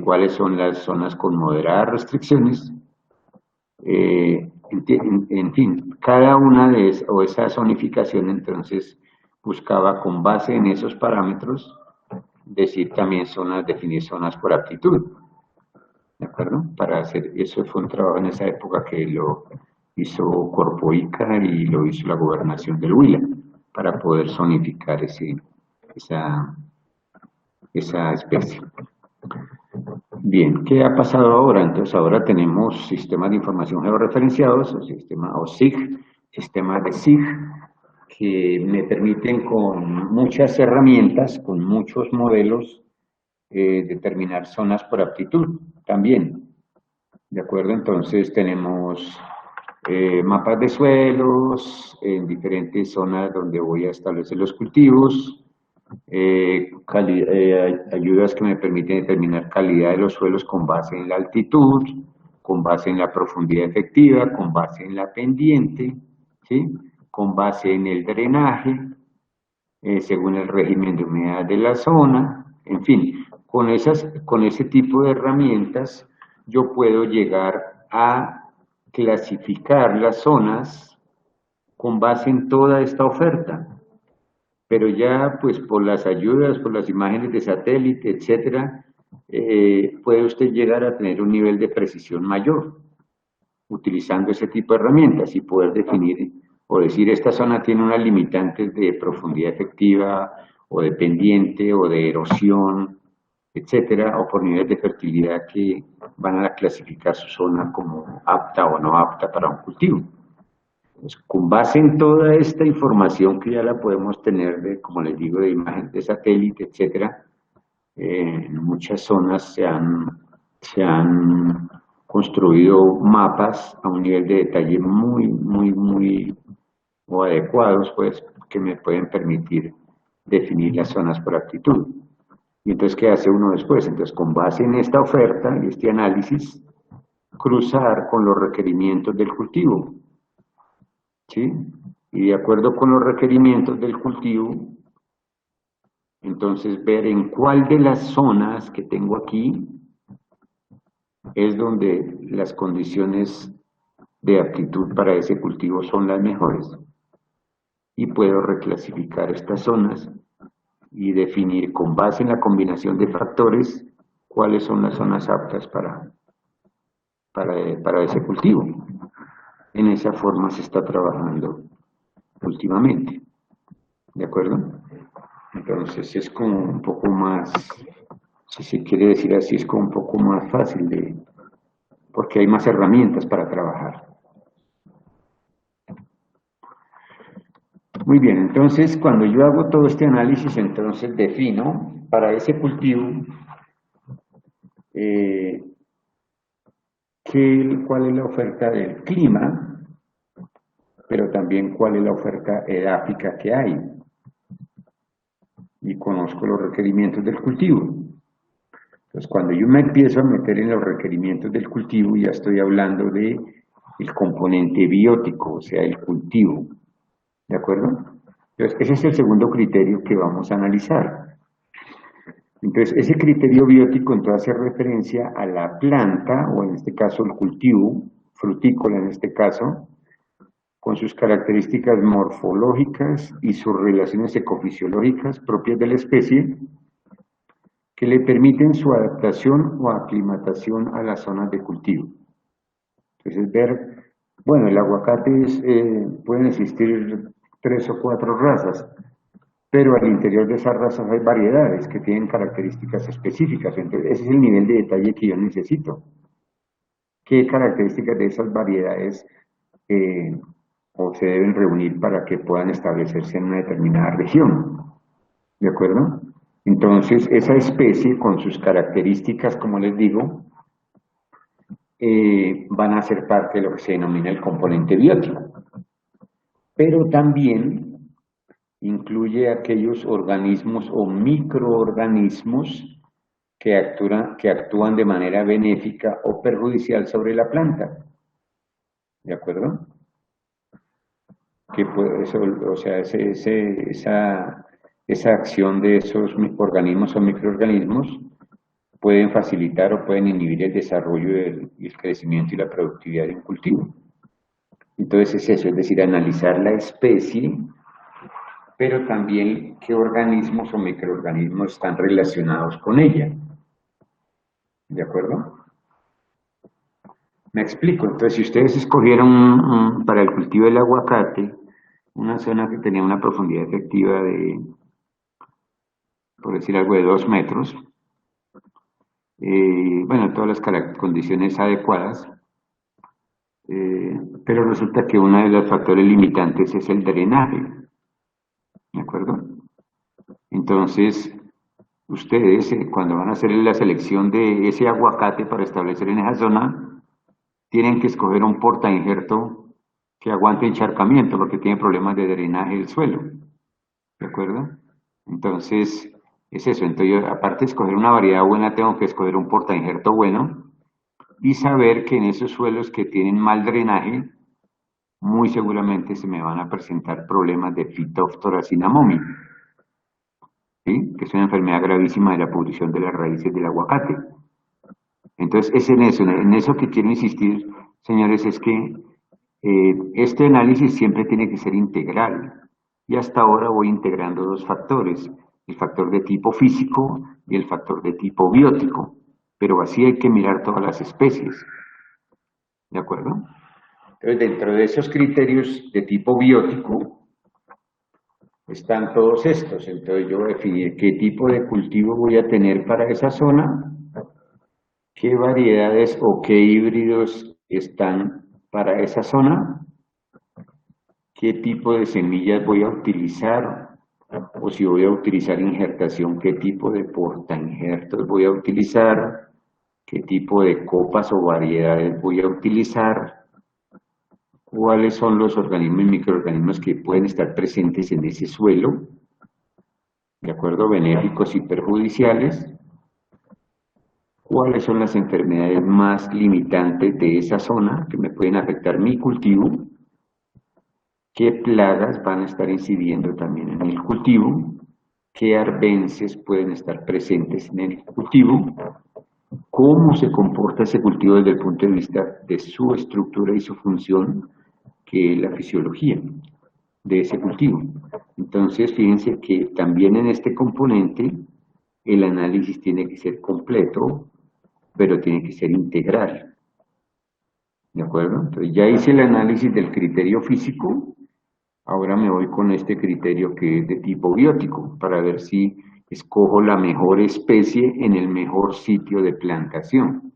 cuáles son las zonas con moderadas restricciones. En fin, cada una de esa zonificación entonces buscaba con base en esos parámetros definir zonas por aptitud, ¿de acuerdo? Para hacer eso fue un trabajo en esa época que lo hizo Corpoica y lo hizo la gobernación del Huila para poder zonificar esa especie. Bien, ¿qué ha pasado ahora? Entonces ahora tenemos sistemas de información georreferenciados, o sistema SIG, sistemas de SIG, que me permiten con muchas herramientas, con muchos modelos, determinar zonas por aptitud también. ¿De acuerdo? Entonces tenemos mapas de suelos en diferentes zonas donde voy a establecer los cultivos, ayudas que me permiten determinar calidad de los suelos con base en la altitud, con base en la profundidad efectiva, con base en la pendiente, ¿sí? Con base en el drenaje, según el régimen de humedad de la zona, en fin, con ese tipo de herramientas yo puedo llegar a clasificar las zonas con base en toda esta oferta. Pero ya pues por las ayudas, por las imágenes de satélite, etcétera, puede usted llegar a tener un nivel de precisión mayor utilizando ese tipo de herramientas y poder definir o decir esta zona tiene unas limitantes de profundidad efectiva o de pendiente o de erosión, etcétera, o por niveles de fertilidad que van a clasificar su zona como apta o no apta para un cultivo. Pues, con base en toda esta información que ya la podemos tener, como les digo, de imagen de satélite, etcétera, En muchas zonas se han construido mapas a un nivel de detalle muy o adecuados, pues, que me pueden permitir definir las zonas por aptitud. Y entonces, ¿qué hace uno después? Entonces, con base en esta oferta y este análisis, cruzar con los requerimientos del cultivo, ¿sí? Y de acuerdo con los requerimientos del cultivo, entonces ver en cuál de las zonas que tengo aquí es donde las condiciones de aptitud para ese cultivo son las mejores. Y puedo reclasificar estas zonas y definir con base en la combinación de factores cuáles son las zonas aptas para ese cultivo. En esa forma se está trabajando últimamente, ¿de acuerdo? Entonces es como un poco más, si se quiere decir así, es como un poco más fácil porque hay más herramientas para trabajar. Muy bien, entonces cuando yo hago todo este análisis, entonces defino para ese cultivo cuál es la oferta del clima, pero también cuál es la oferta edáfica que hay. Y conozco los requerimientos del cultivo. Entonces, cuando yo me empiezo a meter en los requerimientos del cultivo, ya estoy hablando de el componente biótico, o sea, el cultivo. ¿De acuerdo? Entonces, ese es el segundo criterio que vamos a analizar. Entonces, ese criterio biótico entonces hace referencia a la planta, o en este caso el cultivo, frutícola en este caso, con sus características morfológicas y sus relaciones ecofisiológicas propias de la especie, que le permiten su adaptación o aclimatación a las zonas de cultivo. Entonces, ver, bueno, el aguacate pueden existir 3 o 4 razas, pero al interior de esas razas hay variedades que tienen características específicas. Entonces, ese es el nivel de detalle que yo necesito. ¿Qué características de esas variedades o se deben reunir para que puedan establecerse en una determinada región? ¿De acuerdo? Entonces, esa especie con sus características, como les digo, van a ser parte de lo que se denomina el componente biótico. Pero también incluye aquellos organismos o microorganismos que actúan de manera benéfica o perjudicial sobre la planta. ¿De acuerdo? Que puede, o sea, esa acción de esos organismos o microorganismos pueden facilitar o pueden inhibir el desarrollo y el crecimiento y la productividad de un cultivo. Entonces es eso, es decir, analizar la especie, pero también qué organismos o microorganismos están relacionados con ella. ¿De acuerdo? Me explico. Entonces, si ustedes escogieron para el cultivo del aguacate una zona que tenía una profundidad efectiva de, por decir algo, de 2 metros, bueno, todas las condiciones adecuadas, pero resulta que uno de los factores limitantes es el drenaje. ¿De acuerdo? Entonces, ustedes cuando van a hacer la selección de ese aguacate para establecer en esa zona, tienen que escoger un portainjerto que aguante encharcamiento porque tiene problemas de drenaje del suelo. ¿De acuerdo? Entonces, es eso. Entonces, yo, aparte de escoger una variedad buena, tengo que escoger un portainjerto bueno y saber que en esos suelos que tienen mal drenaje, muy seguramente se me van a presentar problemas de Phytophthora cinnamomum, ¿sí? Que es una enfermedad gravísima de la pudrición de las raíces del aguacate. Entonces, es en eso que quiero insistir, señores, es que este análisis siempre tiene que ser integral. Y hasta ahora voy integrando 2 factores, el factor de tipo físico y el factor de tipo biótico. Pero así hay que mirar todas las especies. ¿De acuerdo? Entonces, dentro de esos criterios de tipo biótico están todos estos. Entonces, yo voy a definir qué tipo de cultivo voy a tener para esa zona, qué variedades o qué híbridos están para esa zona, qué tipo de semillas voy a utilizar o si voy a utilizar injertación, qué tipo de portainjertos voy a utilizar, qué tipo de copas o variedades voy a utilizar, cuáles son los organismos y microorganismos que pueden estar presentes en ese suelo, ¿de acuerdo? Benéficos y perjudiciales, cuáles son las enfermedades más limitantes de esa zona que me pueden afectar mi cultivo, qué plagas van a estar incidiendo también en el cultivo, qué arbences pueden estar presentes en el cultivo, cómo se comporta ese cultivo desde el punto de vista de su estructura y su función, que es la fisiología de ese cultivo. Entonces, fíjense que también en este componente el análisis tiene que ser completo, pero tiene que ser integral. ¿De acuerdo? Entonces, ya hice el análisis del criterio físico, ahora me voy con este criterio que es de tipo biótico, para ver si escojo la mejor especie en el mejor sitio de plantación.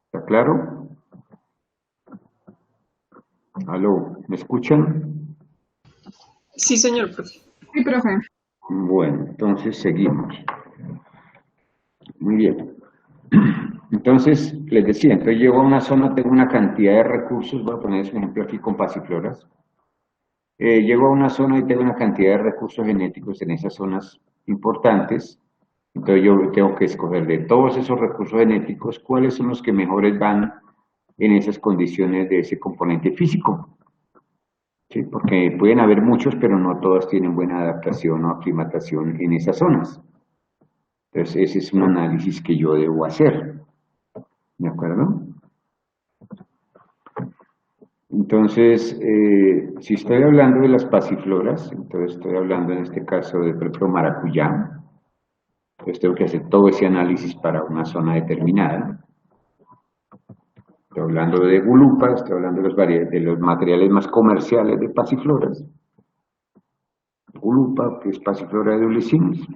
¿Está claro? ¿Aló? ¿Me escuchan? Sí, señor profe. Sí, profe. Bueno, entonces seguimos. Muy bien. Entonces, les decía, entonces llego a una zona, tengo una cantidad de recursos, voy a poner ese ejemplo aquí con pasifloras. Llego a una zona y tengo una cantidad de recursos genéticos en esas zonas importantes, entonces yo tengo que escoger de todos esos recursos genéticos cuáles son los que mejores van en esas condiciones de ese componente físico. ¿Sí? Porque pueden haber muchos, pero no todos tienen buena adaptación o aclimatación en esas zonas. Entonces ese es un análisis que yo debo hacer. ¿De acuerdo? Entonces, si estoy hablando de las pasifloras, entonces estoy hablando en este caso de, por ejemplo, maracuyá. Entonces tengo que hacer todo ese análisis para una zona determinada. Estoy hablando de gulupas, estoy hablando de los materiales más comerciales de pasifloras. Gulupa, que es pasiflora de Ulysses.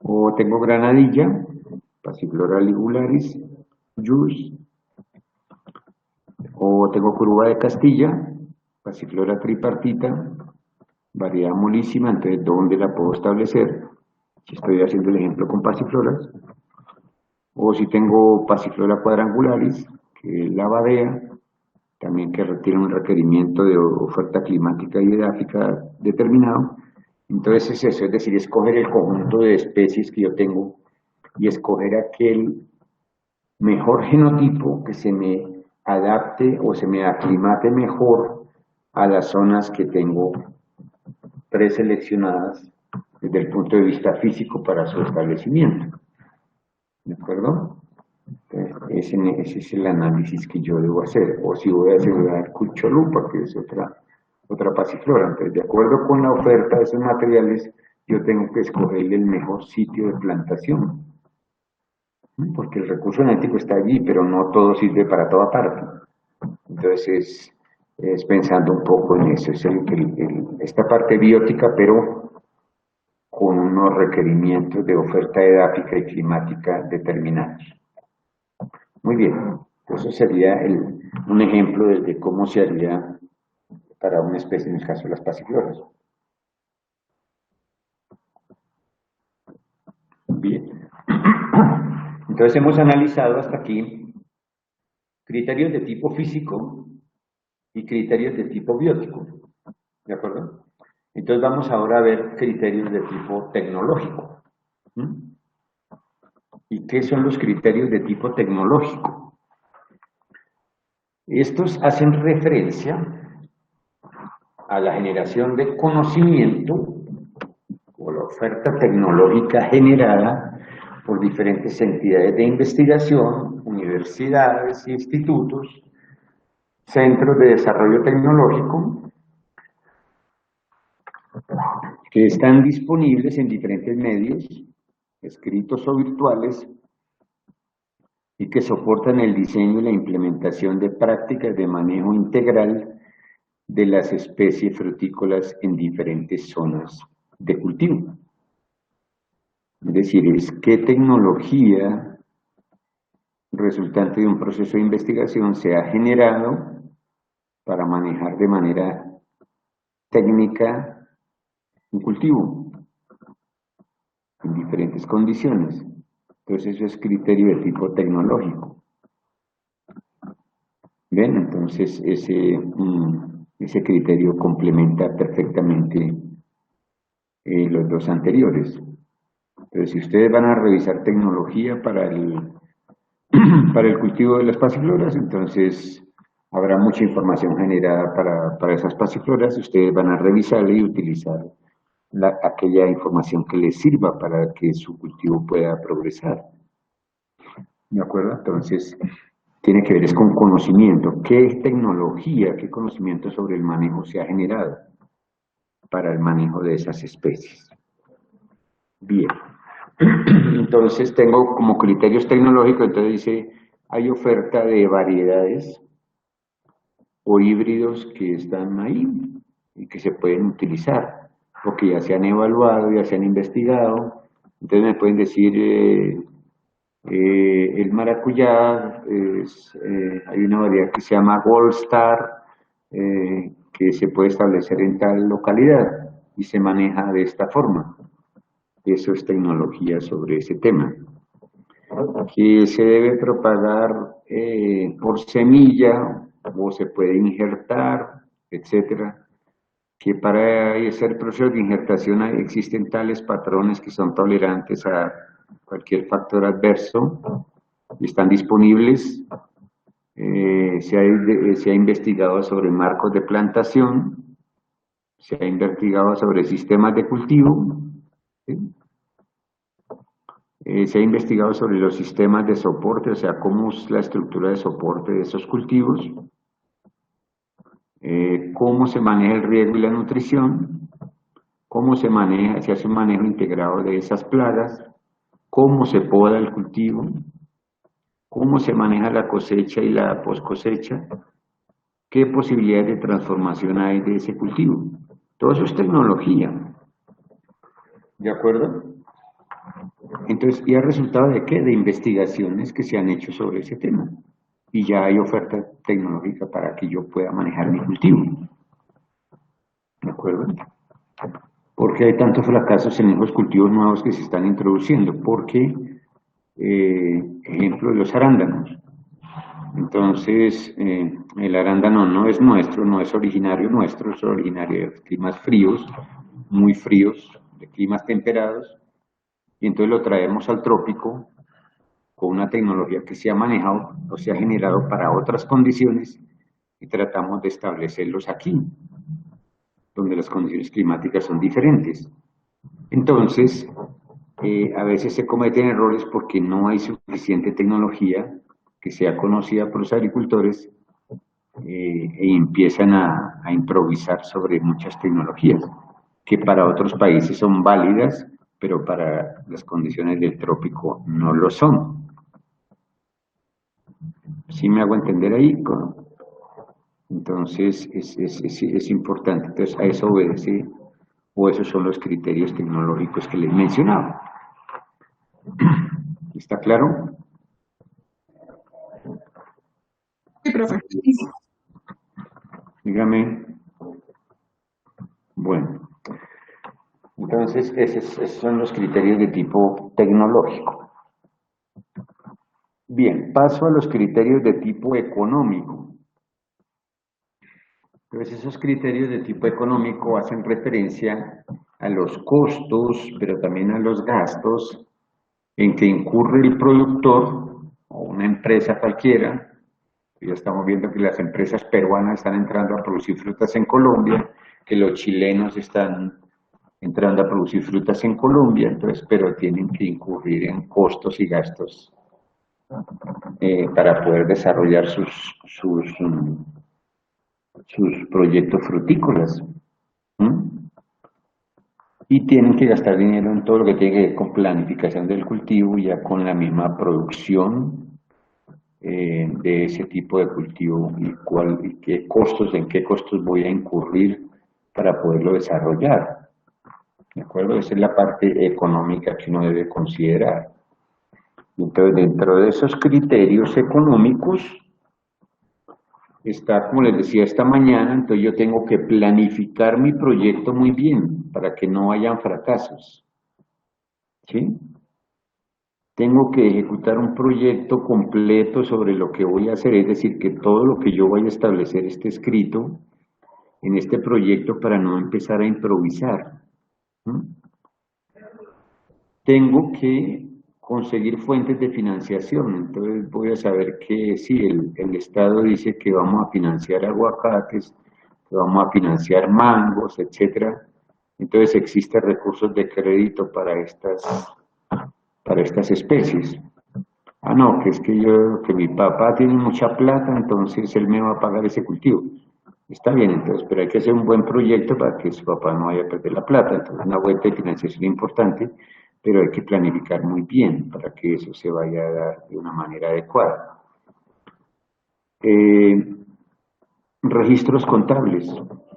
O tengo granadilla, pasiflora ligularis, jus. O tengo curuba de Castilla, pasiflora tripartita, variedad molísima, entonces ¿dónde la puedo establecer? Si estoy haciendo el ejemplo con pasifloras. O si tengo pasiflora quadrangularis, que es la badea, también que tiene un requerimiento de oferta climática y edáfica determinado. Entonces es eso, es decir, escoger el conjunto de especies que yo tengo y escoger aquel mejor genotipo que se me adapte o se me aclimate mejor a las zonas que tengo preseleccionadas desde el punto de vista físico para su establecimiento. ¿De acuerdo? Entonces, ese es el análisis que yo debo hacer. O si voy a asegurar cucholupa, que es otra pasiflora. Entonces, de acuerdo con la oferta de esos materiales, yo tengo que escoger el mejor sitio de plantación. Porque el recurso genético está allí, pero no todo sirve para toda parte. Entonces, es pensando un poco en eso, es esta parte biótica, pero con unos requerimientos de oferta edáfica y climática determinados. Muy bien, eso sería un ejemplo de cómo se haría para una especie en el caso de las pasifloras. Bien. Entonces hemos analizado hasta aquí criterios de tipo físico y criterios de tipo biótico. ¿De acuerdo? Entonces vamos ahora a ver criterios de tipo tecnológico. ¿Y qué son los criterios de tipo tecnológico? Estos hacen referencia a la generación de conocimiento o la oferta tecnológica generada por diferentes entidades de investigación, universidades, institutos, centros de desarrollo tecnológico, que están disponibles en diferentes medios, escritos o virtuales, y que soportan el diseño y la implementación de prácticas de manejo integral de las especies frutícolas en diferentes zonas de cultivo. Es decir, es qué tecnología resultante de un proceso de investigación se ha generado para manejar de manera técnica un cultivo en diferentes condiciones. Entonces eso es criterio de tipo tecnológico. ¿Ven? Entonces ese criterio complementa perfectamente los dos anteriores. Entonces si ustedes van a revisar tecnología para para el cultivo de las pasifloras, entonces habrá mucha información generada para esas pasifloras. Ustedes van a revisarla y utilizar aquella información que les sirva para que su cultivo pueda progresar. ¿De acuerdo? Entonces, tiene que ver es con conocimiento. ¿Qué tecnología, qué conocimiento sobre el manejo se ha generado para el manejo de esas especies? Bien. Entonces, tengo como criterios tecnológicos, entonces dice, hay oferta de variedades o híbridos que están ahí y que se pueden utilizar, porque ya se han evaluado, ya se han investigado. Entonces me pueden decir, el maracuyá, hay una variedad que se llama Gold Star, que se puede establecer en tal localidad y se maneja de esta forma. Eso es tecnología sobre ese tema. Que se debe propagar por semilla o se puede injertar, etcétera. Que para hacer procesos de injertación existen tales patrones que son tolerantes a cualquier factor adverso y están disponibles. Se ha investigado sobre marcos de plantación, se ha investigado sobre sistemas de cultivo, ¿sí? Se ha investigado sobre los sistemas de soporte, o sea, cómo es la estructura de soporte de esos cultivos, cómo se maneja el riego y la nutrición, cómo se hace un manejo integrado de esas plagas, cómo se poda el cultivo, cómo se maneja la cosecha y la post cosecha, qué posibilidades de transformación hay de ese cultivo. Todo eso es tecnología. ¿De acuerdo? Entonces, ¿y el resultado de qué? De investigaciones que se han hecho sobre ese tema. Y ya hay oferta tecnológica para que yo pueda manejar mi cultivo. ¿De acuerdo? ¿Por qué hay tantos fracasos en los cultivos nuevos que se están introduciendo? Porque, ejemplo, los arándanos. Entonces, el arándano no es nuestro, no es originario nuestro, es originario de climas fríos, muy fríos, de climas temperados, y entonces lo traemos al trópico con una tecnología que se ha manejado o se ha generado para otras condiciones y tratamos de establecerlos aquí, donde las condiciones climáticas son diferentes. Entonces, a veces se cometen errores porque no hay suficiente tecnología que sea conocida por los agricultores e empiezan a improvisar sobre muchas tecnologías que para otros países son válidas, pero para las condiciones del trópico no lo son. ¿Sí me hago entender ahí? Entonces es importante. Entonces a eso obedece, o esos son los criterios tecnológicos que les mencionaba. ¿Está claro? Sí, profe. Dígame. Bueno, entonces esos son los criterios de tipo tecnológico. Bien, paso a los criterios de tipo económico. Entonces esos criterios de tipo económico hacen referencia a los costos, pero también a los gastos en que incurre el productor o una empresa cualquiera. Ya estamos viendo que las empresas peruanas están entrando a producir frutas en Colombia, que los chilenos están entrando a producir frutas en Colombia, entonces, pero tienen que incurrir en costos y gastos para poder desarrollar sus proyectos frutícolas. Y tienen que gastar dinero en todo lo que tiene que ver con planificación del cultivo, ya con la misma producción de ese tipo de cultivo y en qué costos voy a incurrir para poderlo desarrollar. ¿De acuerdo? Esa es la parte económica que uno debe considerar. Entonces, dentro de esos criterios económicos, está, como les decía, esta mañana, entonces yo tengo que planificar mi proyecto muy bien para que no hayan fracasos, ¿sí? Tengo que ejecutar un proyecto completo sobre lo que voy a hacer, es decir, que todo lo que yo vaya a establecer esté escrito en este proyecto para no empezar a improvisar. ¿Mm? Tengo que conseguir fuentes de financiación, entonces voy a saber que si el Estado dice que vamos a financiar aguacates, que vamos a financiar mangos, etcétera, entonces existen recursos de crédito para estas especies. Ah, no, que es que mi papá tiene mucha plata, entonces él me va a pagar ese cultivo. Está bien, entonces, pero hay que hacer un buen proyecto para que su papá no vaya a perder la plata. Entonces, una fuente de financiación importante, pero hay que planificar muy bien para que eso se vaya a dar de una manera adecuada. Registros contables.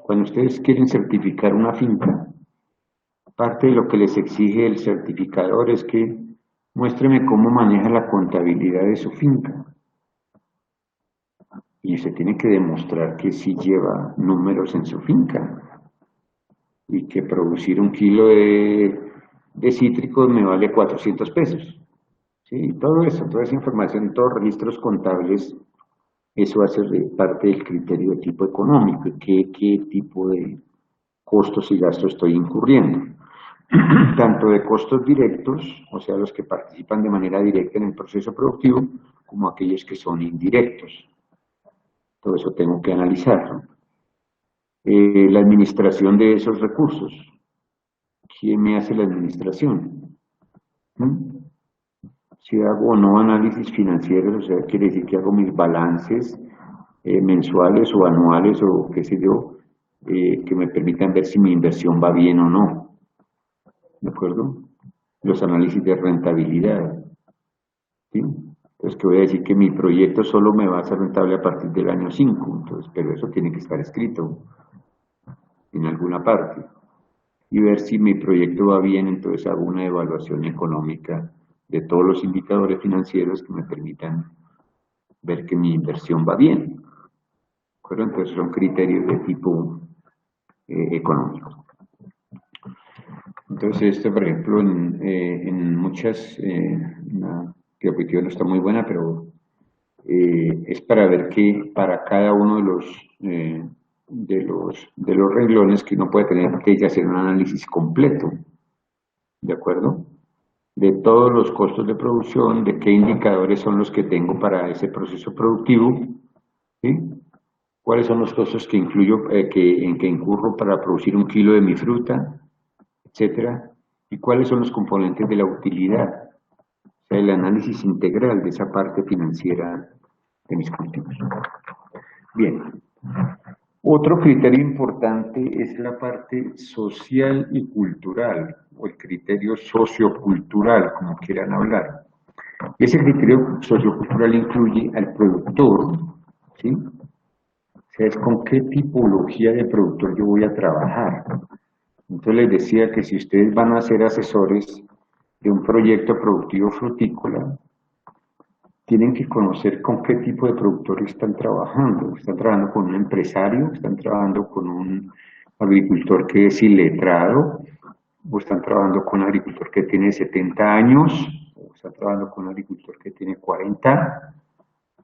Cuando ustedes quieren certificar una finca, parte de lo que les exige el certificador es que muéstreme cómo maneja la contabilidad de su finca. Y se tiene que demostrar que sí lleva números en su finca y que producir un kilo de cítricos me vale 400 pesos. Sí, todo eso, toda esa información, todos los registros contables, eso hace parte del criterio de tipo económico y qué tipo de costos y gastos estoy incurriendo. Tanto de costos directos, o sea, los que participan de manera directa en el proceso productivo, como aquellos que son indirectos. Todo eso tengo que analizarlo. La administración de esos recursos. ¿Quién me hace la administración? ¿Mm? Si hago o no análisis financieros, o sea, quiere decir que hago mis balances mensuales o anuales o qué sé yo, que me permitan ver si mi inversión va bien o no. ¿De acuerdo? Los análisis de rentabilidad. ¿Sí? Entonces, que voy a decir que mi proyecto solo me va a ser rentable a partir del año 5, entonces, pero eso tiene que estar escrito en alguna parte. Y ver si mi proyecto va bien, entonces hago una evaluación económica de todos los indicadores financieros que me permitan ver que mi inversión va bien. ¿De acuerdo? Entonces son criterios de tipo económico. Entonces, esto, por ejemplo, en muchas, una diapositiva no está muy buena, pero es para ver que para cada uno de los renglones que uno puede tener que hacer un análisis completo, ¿de acuerdo? De todos los costos de producción, de qué indicadores son los que tengo para ese proceso productivo, ¿sí? ¿Cuáles son los costos que incluyo, en que incurro para producir un kilo de mi fruta, etcétera? ¿Y cuáles son los componentes de la utilidad? O sea, el análisis integral de esa parte financiera de mis cultivos. Bien. Otro criterio importante es la parte social y cultural, o el criterio sociocultural, como quieran hablar. Ese criterio sociocultural incluye al productor, ¿sí? O sea, es con qué tipología de productor yo voy a trabajar. Entonces les decía que si ustedes van a ser asesores de un proyecto productivo frutícola, tienen que conocer con qué tipo de productor están trabajando. Están trabajando con un empresario, están trabajando con un agricultor que es iletrado, o están trabajando con un agricultor que tiene 70 años, o están trabajando con un agricultor que tiene 40.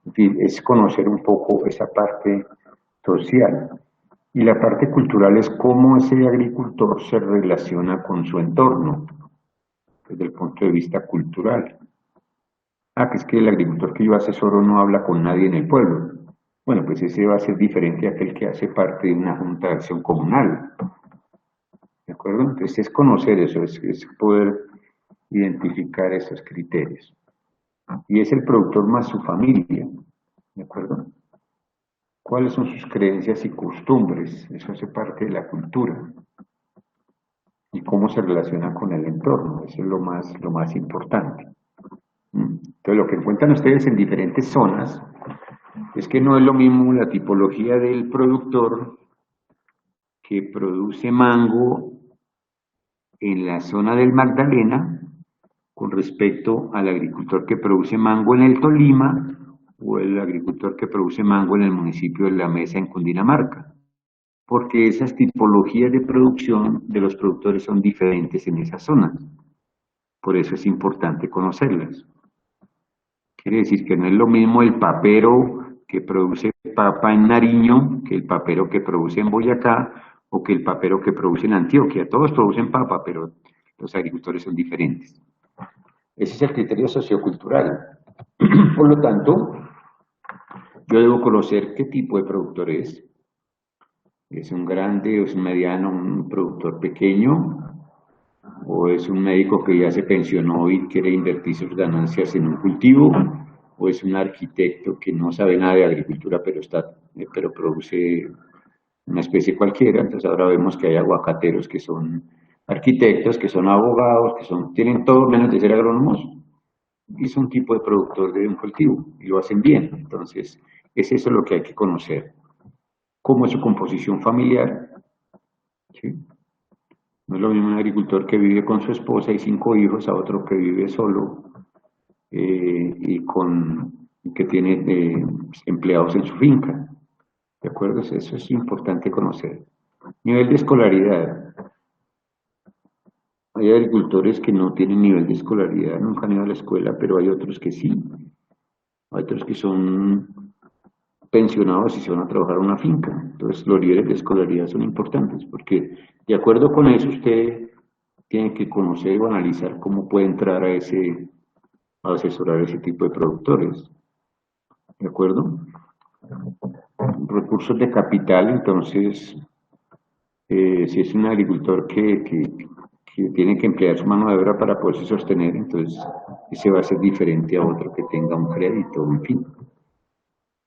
En fin, es conocer un poco esa parte social. Y la parte cultural es cómo ese agricultor se relaciona con su entorno, desde el punto de vista cultural. Ah, que es que el agricultor que yo asesoro no habla con nadie en el pueblo. Bueno, pues ese va a ser diferente a aquel que hace parte de una junta de acción comunal. ¿De acuerdo? Entonces es conocer eso, es poder identificar esos criterios. Y es el productor más su familia. ¿De acuerdo? ¿Cuáles son sus creencias y costumbres? Eso hace parte de la cultura. Y cómo se relaciona con el entorno. Eso es lo más importante. Entonces, lo que encuentran ustedes en diferentes zonas es que no es lo mismo la tipología del productor que produce mango en la zona del Magdalena con respecto al agricultor que produce mango en el Tolima o el agricultor que produce mango en el municipio de La Mesa en Cundinamarca, porque esas tipologías de producción de los productores son diferentes en esas zonas. Por eso es importante conocerlas. Quiere decir que no es lo mismo el papero que produce papa en Nariño que el papero que produce en Boyacá o que el papero que produce en Antioquia. Todos producen papa, pero los agricultores son diferentes. Ese es el criterio sociocultural. Por lo tanto, yo debo conocer qué tipo de productor es. ¿Es un grande, es un mediano, un productor pequeño? ¿O es un médico que ya se pensionó y quiere invertir sus ganancias en un cultivo? ¿O es un arquitecto que no sabe nada de agricultura pero produce una especie cualquiera? Entonces ahora vemos que hay aguacateros que son arquitectos, que son abogados, tienen todo menos de ser agrónomos, y es un tipo de productor de un cultivo y lo hacen bien. Entonces es eso lo que hay que conocer. ¿Cómo es su composición familiar? ¿Sí? No es lo mismo un agricultor que vive con su esposa y 5 hijos a otro que vive solo y que tiene empleados en su finca. ¿De acuerdo? Eso es importante conocer. Nivel de escolaridad. Hay agricultores que no tienen nivel de escolaridad, nunca han ido a la escuela, pero hay otros que sí. Hay otros que son pensionados y se van a trabajar en una finca. Entonces los niveles de escolaridad son importantes porque de acuerdo con eso usted tiene que conocer o analizar cómo puede entrar a asesorar a ese tipo de productores. ¿De acuerdo? Recursos de capital, entonces, si es un agricultor que tiene que emplear su mano de obra para poderse sostener, entonces ese va a ser diferente a otro que tenga un crédito, en fin.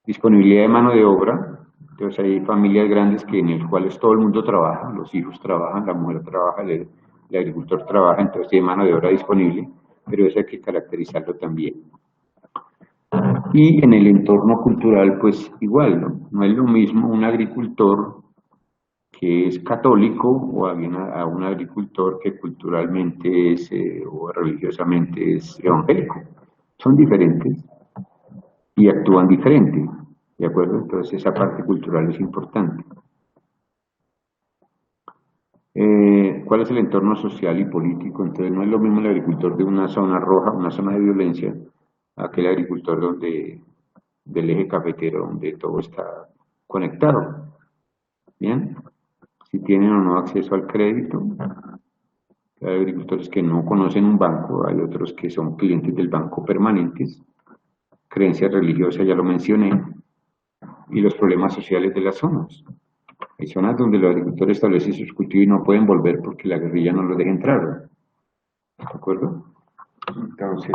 Disponibilidad de mano de obra, entonces hay familias grandes en las cuales todo el mundo trabaja, los hijos trabajan, la mujer trabaja, el agricultor trabaja, entonces tiene mano de obra disponible, pero eso hay que caracterizarlo también. Y en el entorno cultural, pues igual, ¿no? No es lo mismo un agricultor que es católico o a un agricultor que culturalmente o religiosamente es evangélico. Son diferentes y actúan diferente, ¿de acuerdo? Entonces esa parte cultural es importante. ¿Cuál es el entorno social y político? Entonces no es lo mismo el agricultor de una zona roja, una zona de violencia, aquel agricultor del eje cafetero, donde todo está conectado. ¿Bien? Si tienen o no acceso al crédito. Hay agricultores que no conocen un banco, hay otros que son clientes del banco permanentes. Creencias religiosas, ya lo mencioné, y los problemas sociales de las zonas. Hay zonas donde los agricultores establecen sus cultivos y no pueden volver porque la guerrilla no los deja entrar. ¿De acuerdo? Entonces,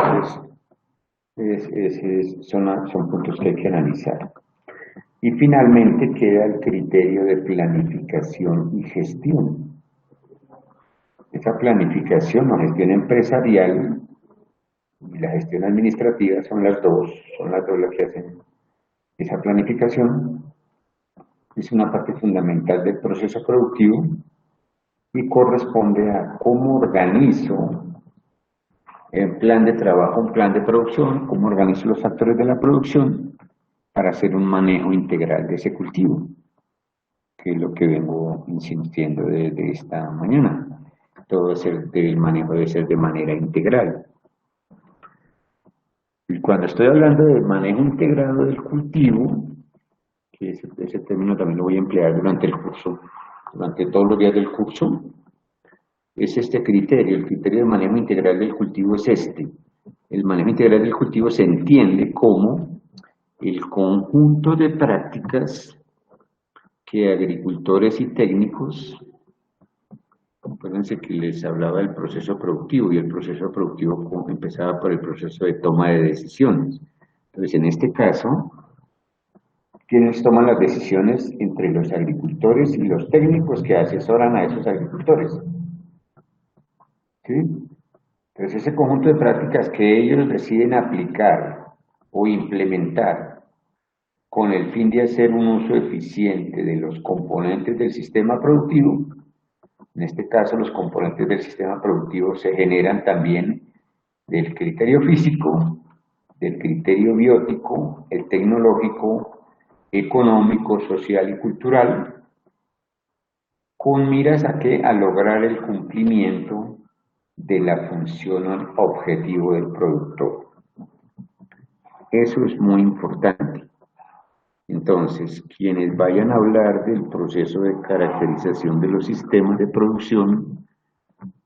son puntos que hay que analizar. Y finalmente queda el criterio de planificación y gestión. Esa planificación o gestión empresarial y la gestión administrativa son las dos las que hacen esa planificación. Es una parte fundamental del proceso productivo y corresponde a cómo organizo el plan de trabajo, un plan de producción, cómo organizo los factores de la producción para hacer un manejo integral de ese cultivo, que es lo que vengo insistiendo desde esta mañana. Todo el manejo debe ser de manera integral. Y cuando estoy hablando de manejo integrado del cultivo, que ese término también lo voy a emplear durante el curso, durante todos los días del curso, es este criterio, el criterio de manejo integral del cultivo es este. El manejo integral del cultivo se entiende como el conjunto de prácticas que agricultores y técnicos, acuérdense que les hablaba del proceso productivo y el proceso productivo empezaba por el proceso de toma de decisiones. Entonces, en este caso, quienes toman las decisiones entre los agricultores y los técnicos que asesoran a esos agricultores. ¿Sí? Entonces, ese conjunto de prácticas que ellos deciden aplicar o implementar con el fin de hacer un uso eficiente de los componentes del sistema productivo. En este caso, los componentes del sistema productivo se generan también del criterio físico del criterio biótico, el tecnológico, económico, social y cultural, con miras a qué, a lograr el cumplimiento de la función o objetivo del productor. Eso es muy importante. Entonces, quienes vayan a hablar del proceso de caracterización de los sistemas de producción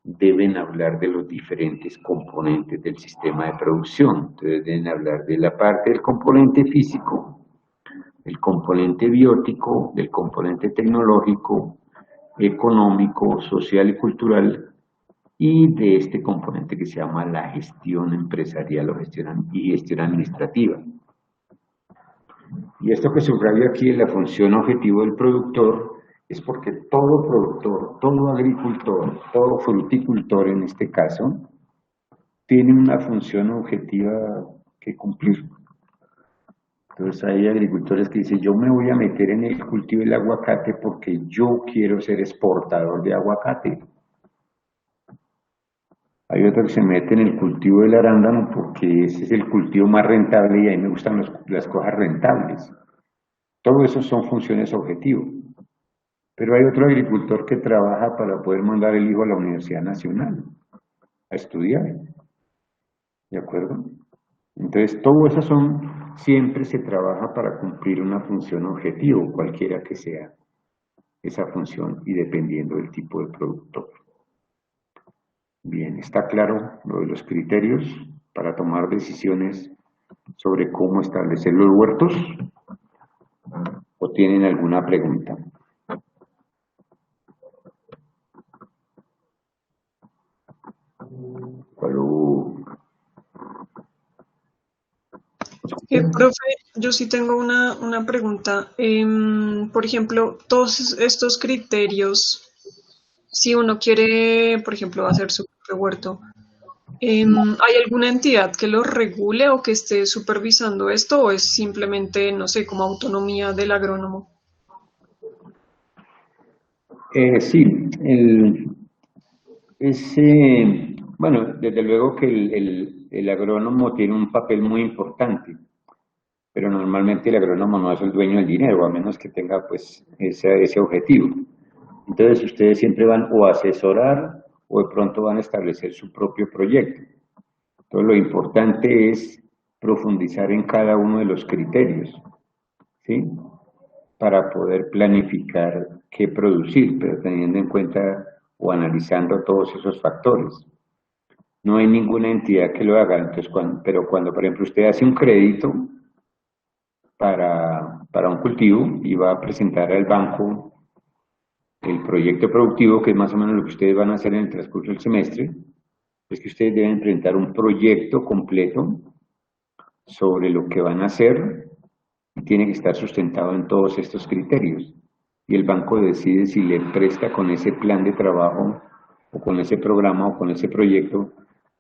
deben hablar de los diferentes componentes del sistema de producción. Entonces deben hablar de la parte del componente físico, del componente biótico, del componente tecnológico, económico, social y cultural, y de este componente que se llama la gestión empresarial o gestión administrativa. Y esto que subrayo aquí en la función objetivo del productor es porque todo productor, todo agricultor, todo fruticultor en este caso, tiene una función objetiva que cumplir. Entonces hay agricultores que dicen, yo me voy a meter en el cultivo del aguacate porque yo quiero ser exportador de aguacate. Hay otros que se meten en el cultivo del arándano porque ese es el cultivo más rentable y a mí me gustan las cosas rentables. Todo eso son funciones objetivas. Pero hay otro agricultor que trabaja para poder mandar el hijo a la Universidad Nacional a estudiar. ¿De acuerdo? Entonces, todo eso siempre se trabaja para cumplir una función objetivo, cualquiera que sea esa función y dependiendo del tipo de productor. Bien, ¿está claro lo de los criterios para tomar decisiones sobre cómo establecer los huertos? ¿O tienen alguna pregunta? Profe, yo sí tengo una pregunta. Por ejemplo, todos estos criterios, si uno quiere, por ejemplo, hacer su propio huerto, ¿hay alguna entidad que lo regule o que esté supervisando esto o es simplemente, no sé, como autonomía del agrónomo? Sí, bueno, desde luego que el agrónomo tiene un papel muy importante, pero normalmente el agrónomo no es el dueño del dinero, a menos que tenga pues ese objetivo. Entonces ustedes siempre van o a asesorar o de pronto van a establecer su propio proyecto. Entonces lo importante es profundizar en cada uno de los criterios, ¿sí? Para poder planificar qué producir, pero teniendo en cuenta o analizando todos esos factores. No hay ninguna entidad que lo haga, entonces pero cuando, por ejemplo, usted hace un crédito para un cultivo y va a presentar al banco el proyecto productivo, que es más o menos lo que ustedes van a hacer en el transcurso del semestre, es que ustedes deben presentar un proyecto completo sobre lo que van a hacer y tiene que estar sustentado en todos estos criterios. Y el banco decide si le presta con ese plan de trabajo o con ese programa o con ese proyecto,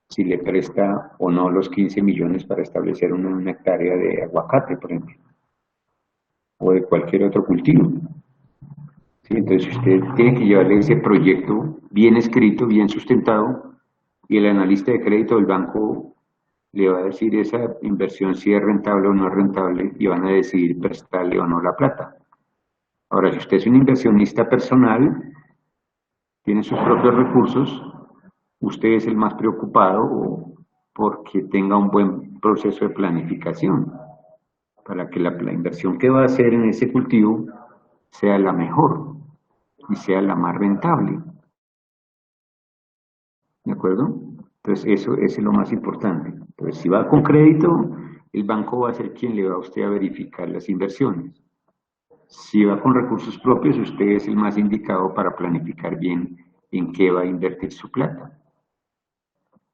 si le presta o no los 15 millones para establecer una hectárea de aguacate, por ejemplo, o de cualquier otro cultivo. ¿Sí? Entonces usted tiene que llevarle ese proyecto bien escrito, bien sustentado, y el analista de crédito del banco le va a decir esa inversión si es rentable o no es rentable y van a decidir prestarle o no la plata. Ahora, si usted es un inversionista personal, tiene sus propios recursos, usted es el más preocupado porque tenga un buen proceso de planificación para que la inversión que va a hacer en ese cultivo sea la mejor y sea la más rentable. ¿De acuerdo? Entonces eso es lo más importante. Entonces si va con crédito, el banco va a ser quien le va a usted a verificar las inversiones. Si va con recursos propios, usted es el más indicado para planificar bien en qué va a invertir su plata.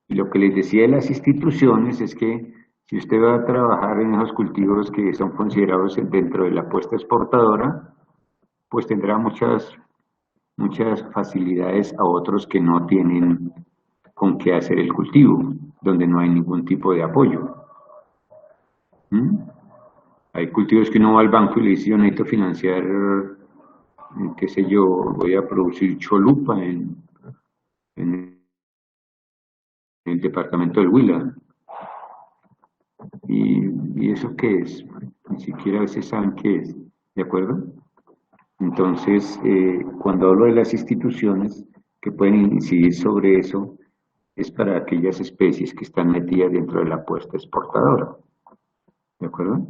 Y lo que les decía de las instituciones es que si usted va a trabajar en esos cultivos que son considerados dentro de la apuesta exportadora, pues tendrá muchas facilidades a otros que no tienen con qué hacer el cultivo, donde no hay ningún tipo de apoyo. Hay cultivos que uno va al banco y le dice, yo necesito financiar, qué sé yo, voy a producir cholupa en el departamento del Huila. ¿Y eso qué es? Ni siquiera a veces saben qué es, ¿de acuerdo? Entonces, cuando hablo de las instituciones que pueden incidir sobre eso, es para aquellas especies que están metidas dentro de la apuesta exportadora, ¿de acuerdo?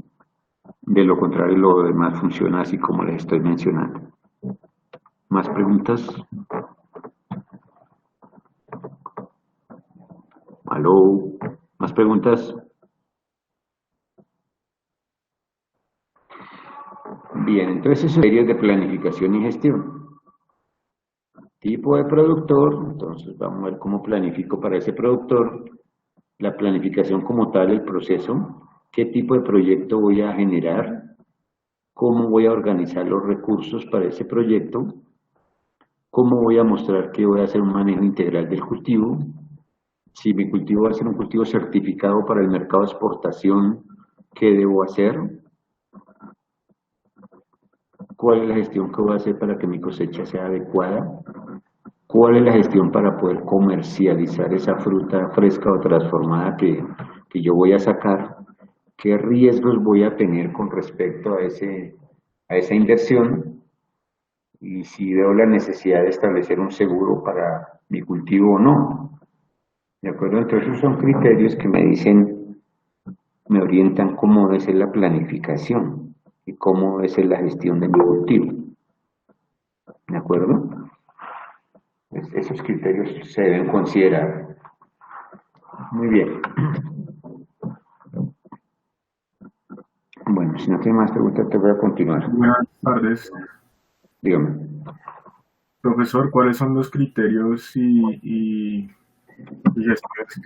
De lo contrario, lo demás funciona así como les estoy mencionando. ¿Más preguntas? ¿Aló? ¿Más preguntas? Bien, entonces eso sería de planificación y gestión. Tipo de productor, entonces vamos a ver cómo planifico para ese productor. La planificación como tal, el proceso, qué tipo de proyecto voy a generar, cómo voy a organizar los recursos para ese proyecto, cómo voy a mostrar que voy a hacer un manejo integral del cultivo, si mi cultivo va a ser un cultivo certificado para el mercado de exportación, ¿qué debo hacer? ¿Cuál es la gestión que voy a hacer para que mi cosecha sea adecuada? ¿Cuál es la gestión para poder comercializar esa fruta fresca o transformada que yo voy a sacar? ¿Qué riesgos voy a tener con respecto a esa inversión? Y si veo la necesidad de establecer un seguro para mi cultivo o no. ¿De acuerdo? Entonces esos son criterios que me dicen, me orientan cómo debe ser la planificación y cómo debe ser la gestión de mi cultivo. ¿De acuerdo? Esos criterios se deben considerar. Muy bien. Bueno, si no tiene más preguntas, te voy a continuar. Buenas tardes, Dígame. profesor. ¿Cuáles son los criterios y gestiones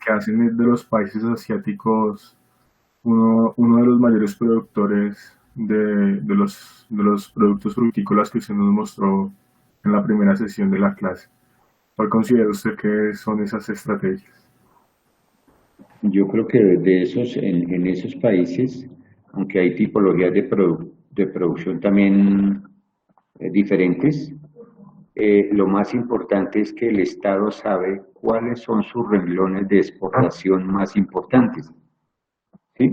que hacen de los países asiáticos uno de los mayores productores de los productos frutícolas que usted nos mostró en la primera sesión de la clase? ¿Cuál considera usted que son esas estrategias? Yo creo que de esos, en esos países, aunque hay tipologías de producción también diferentes, lo más importante es que el Estado sabe cuáles son sus renglones de exportación más importantes, ¿sí?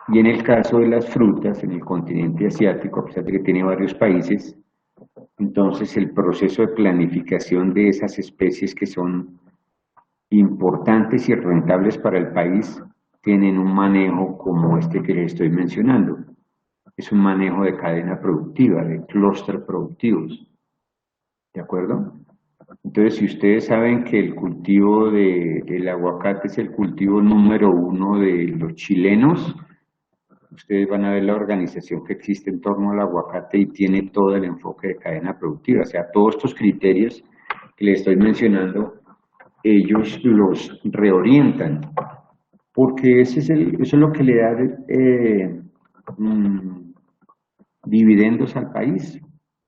Y en el caso de las frutas, en el continente asiático, a pesar de que tiene varios países, entonces el proceso de planificación de esas especies que son importantes y rentables para el país tienen un manejo como este que les estoy mencionando. Es un manejo de cadena productiva, de clúster productivos. ¿De acuerdo? Entonces, si ustedes saben que el cultivo del aguacate es el cultivo número uno de los chilenos, ustedes van a ver la organización que existe en torno al aguacate y tiene todo el enfoque de cadena productiva. O sea, todos estos criterios que les estoy mencionando, ellos los reorientan, porque eso es lo que le da dividendos al país.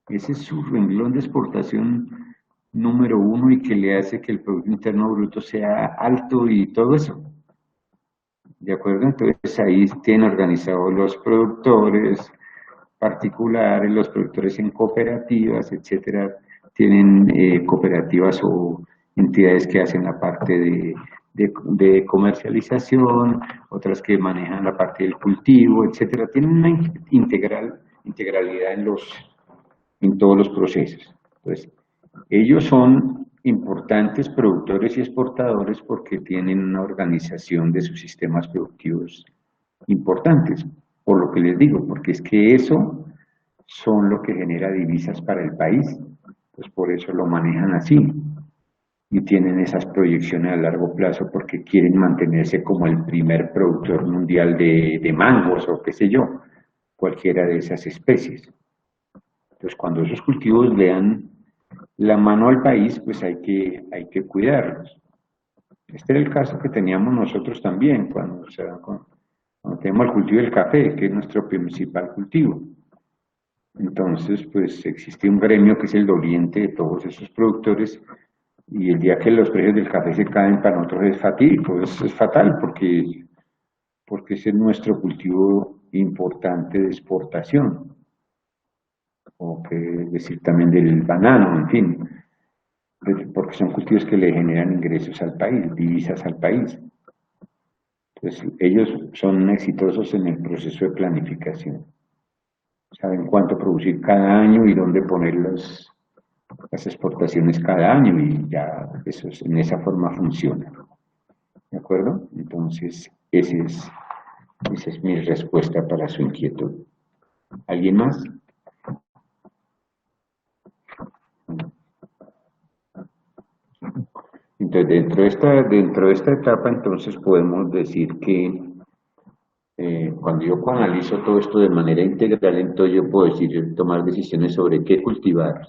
Ese es su renglón de exportación número uno y que le hace que el Producto Interno Bruto sea alto y todo eso. ¿De acuerdo? Entonces ahí tienen organizados los productores particulares, los productores en cooperativas, etcétera. Tienen cooperativas o entidades que hacen la parte de comercialización, otras que manejan la parte del cultivo, etcétera. Tienen una integralidad en todos los procesos. Entonces, ellos son importantes productores y exportadores porque tienen una organización de sus sistemas productivos importantes, por lo que les digo, porque es que eso son lo que genera divisas para el país, pues por eso lo manejan así y tienen esas proyecciones a largo plazo porque quieren mantenerse como el primer productor mundial de mangos o qué sé yo, cualquiera de esas especies. Entonces, cuando esos cultivos le dan la mano al país, pues hay que cuidarlos. Este era el caso que teníamos nosotros también, cuando tenemos el cultivo del café, que es nuestro principal cultivo. Entonces, pues existe un gremio que es el doliente de todos esos productores y el día que los precios del café se caen para nosotros es fatídico, es fatal porque ese es nuestro cultivo importante de exportación, o que decir también del banano, en fin, porque son cultivos que le generan ingresos al país, divisas al país. Entonces, ellos son exitosos en el proceso de planificación. Saben cuánto producir cada año y dónde poner las exportaciones cada año y ya eso en esa forma funciona. ¿De acuerdo? Entonces, esa es mi respuesta para su inquietud. ¿Alguien más? Entonces, dentro de esta etapa, entonces podemos decir que cuando yo analizo todo esto de manera integral, entonces yo puedo decir, tomar decisiones sobre qué cultivar,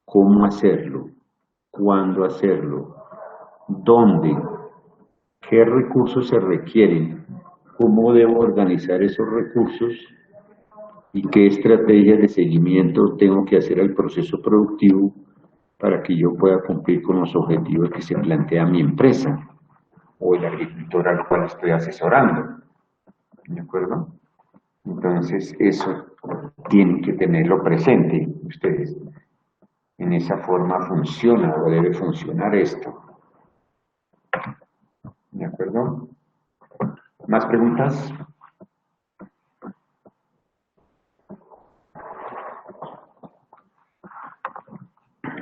cómo hacerlo, cuándo hacerlo, dónde, qué recursos se requieren, cómo debo organizar esos recursos y qué estrategias de seguimiento tengo que hacer al proceso productivo para que yo pueda cumplir con los objetivos que se plantea mi empresa o el agricultor al cual estoy asesorando. ¿De acuerdo? Entonces, eso tienen que tenerlo presente ustedes. En esa forma funciona o debe funcionar esto. ¿De acuerdo? ¿Más preguntas?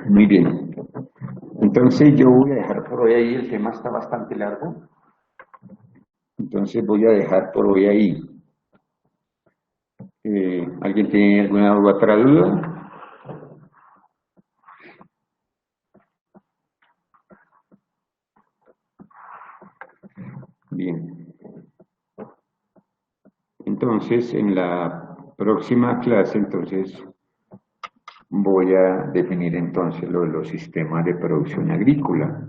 Muy bien. Entonces yo voy a dejar por hoy ahí, el tema está bastante largo. Entonces voy a dejar por hoy ahí. ¿Alguien tiene alguna otra duda? Bien. Entonces, en la próxima clase, entonces, voy a definir entonces los sistemas de producción agrícola.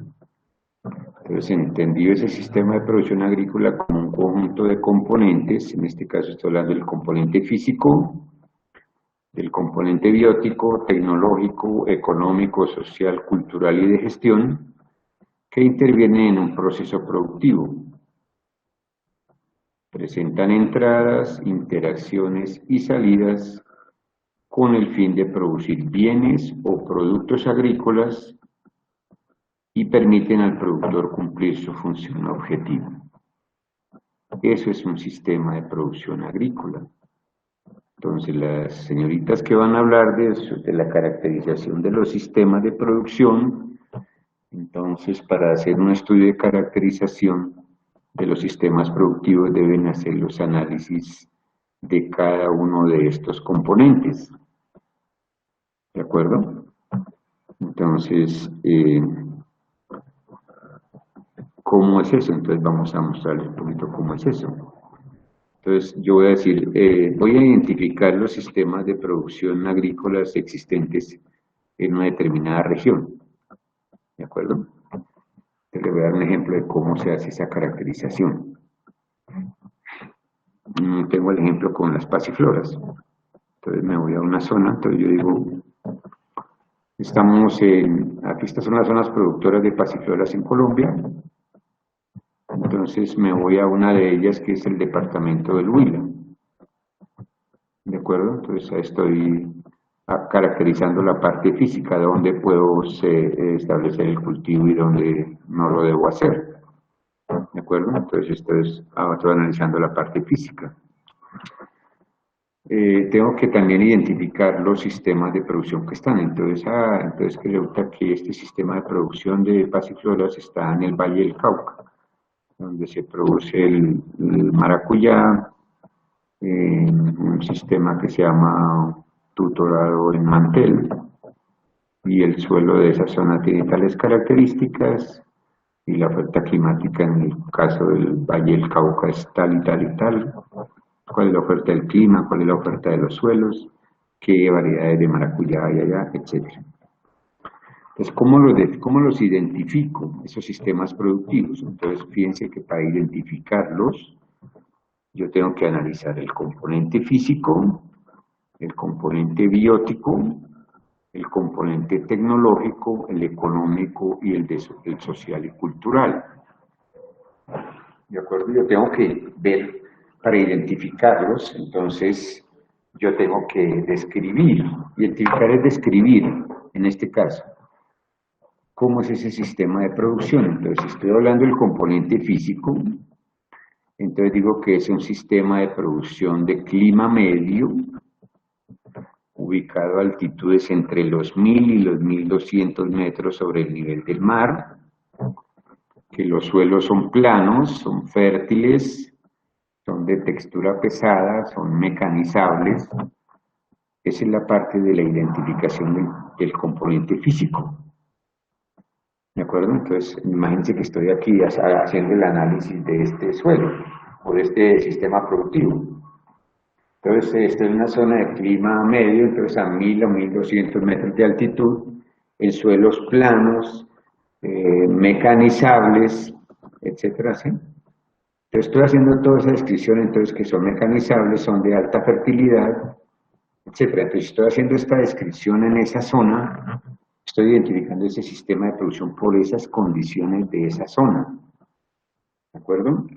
Entonces, entendido ese sistema de producción agrícola como un conjunto de componentes, en este caso estoy hablando del componente físico, del componente biótico, tecnológico, económico, social, cultural y de gestión, que intervienen en un proceso productivo. Presentan entradas, interacciones y salidas con el fin de producir bienes o productos agrícolas y permiten al productor cumplir su función objetiva. Eso es un sistema de producción agrícola. Entonces, las señoritas que van a hablar de la caracterización de los sistemas de producción, entonces, para hacer un estudio de caracterización de los sistemas productivos deben hacer los análisis de cada uno de estos componentes. ¿De acuerdo? Entonces, ¿cómo es eso? Entonces vamos a mostrarles un poquito cómo es eso. Entonces yo voy a decir, voy a identificar los sistemas de producción agrícolas existentes en una determinada región. ¿De acuerdo? Entonces, le voy a dar un ejemplo de cómo se hace esa caracterización. Tengo el ejemplo con las pasifloras. Entonces me voy a una zona, entonces yo digo, aquí estas son las zonas productoras de pasifloras en Colombia. Entonces me voy a una de ellas que es el departamento del Huila. ¿De acuerdo? Entonces estoy caracterizando la parte física de dónde puedo establecer el cultivo y dónde no lo debo hacer. ¿De acuerdo? Entonces estoy analizando la parte física. Tengo que también identificar los sistemas de producción que están. Entonces resulta que este sistema de producción de pasifloras está en el Valle del Cauca, donde se produce el maracuyá, un sistema que se llama tutorado en mantel, y el suelo de esa zona tiene tales características, y la oferta climática en el caso del Valle del Cauca es tal y tal y tal. ¿Cuál es la oferta del clima? ¿Cuál es la oferta de los suelos? ¿Qué variedades de maracuyá hay allá? Etcétera. Entonces, ¿cómo los identifico, esos sistemas productivos? Entonces, fíjense que para identificarlos, yo tengo que analizar el componente físico, el componente biótico, el componente tecnológico, el económico y el social y cultural. ¿De acuerdo? Yo tengo que ver, para identificarlos, entonces yo tengo que describir. Identificar es describir, en este caso. ¿Cómo es ese sistema de producción? Entonces, estoy hablando del componente físico, Entonces digo que es un sistema de producción de clima medio, ubicado a altitudes entre los 1000 y los 1200 metros sobre el nivel del mar, que los suelos son planos, son fértiles, son de textura pesada, son mecanizables. Esa es la parte de la identificación del componente físico. ¿De acuerdo? Entonces, imagínense que estoy aquí haciendo el análisis de este suelo o de este sistema productivo. Entonces, estoy en una zona de clima medio, entonces a 1000 o 1200 metros de altitud, en suelos planos, mecanizables, etcétera, ¿sí? Entonces, estoy haciendo toda esa descripción, entonces, que son mecanizables, son de alta fertilidad, etcétera. Entonces, estoy haciendo esta descripción en esa zona, estoy identificando ese sistema de producción por esas condiciones de esa zona. ¿De acuerdo?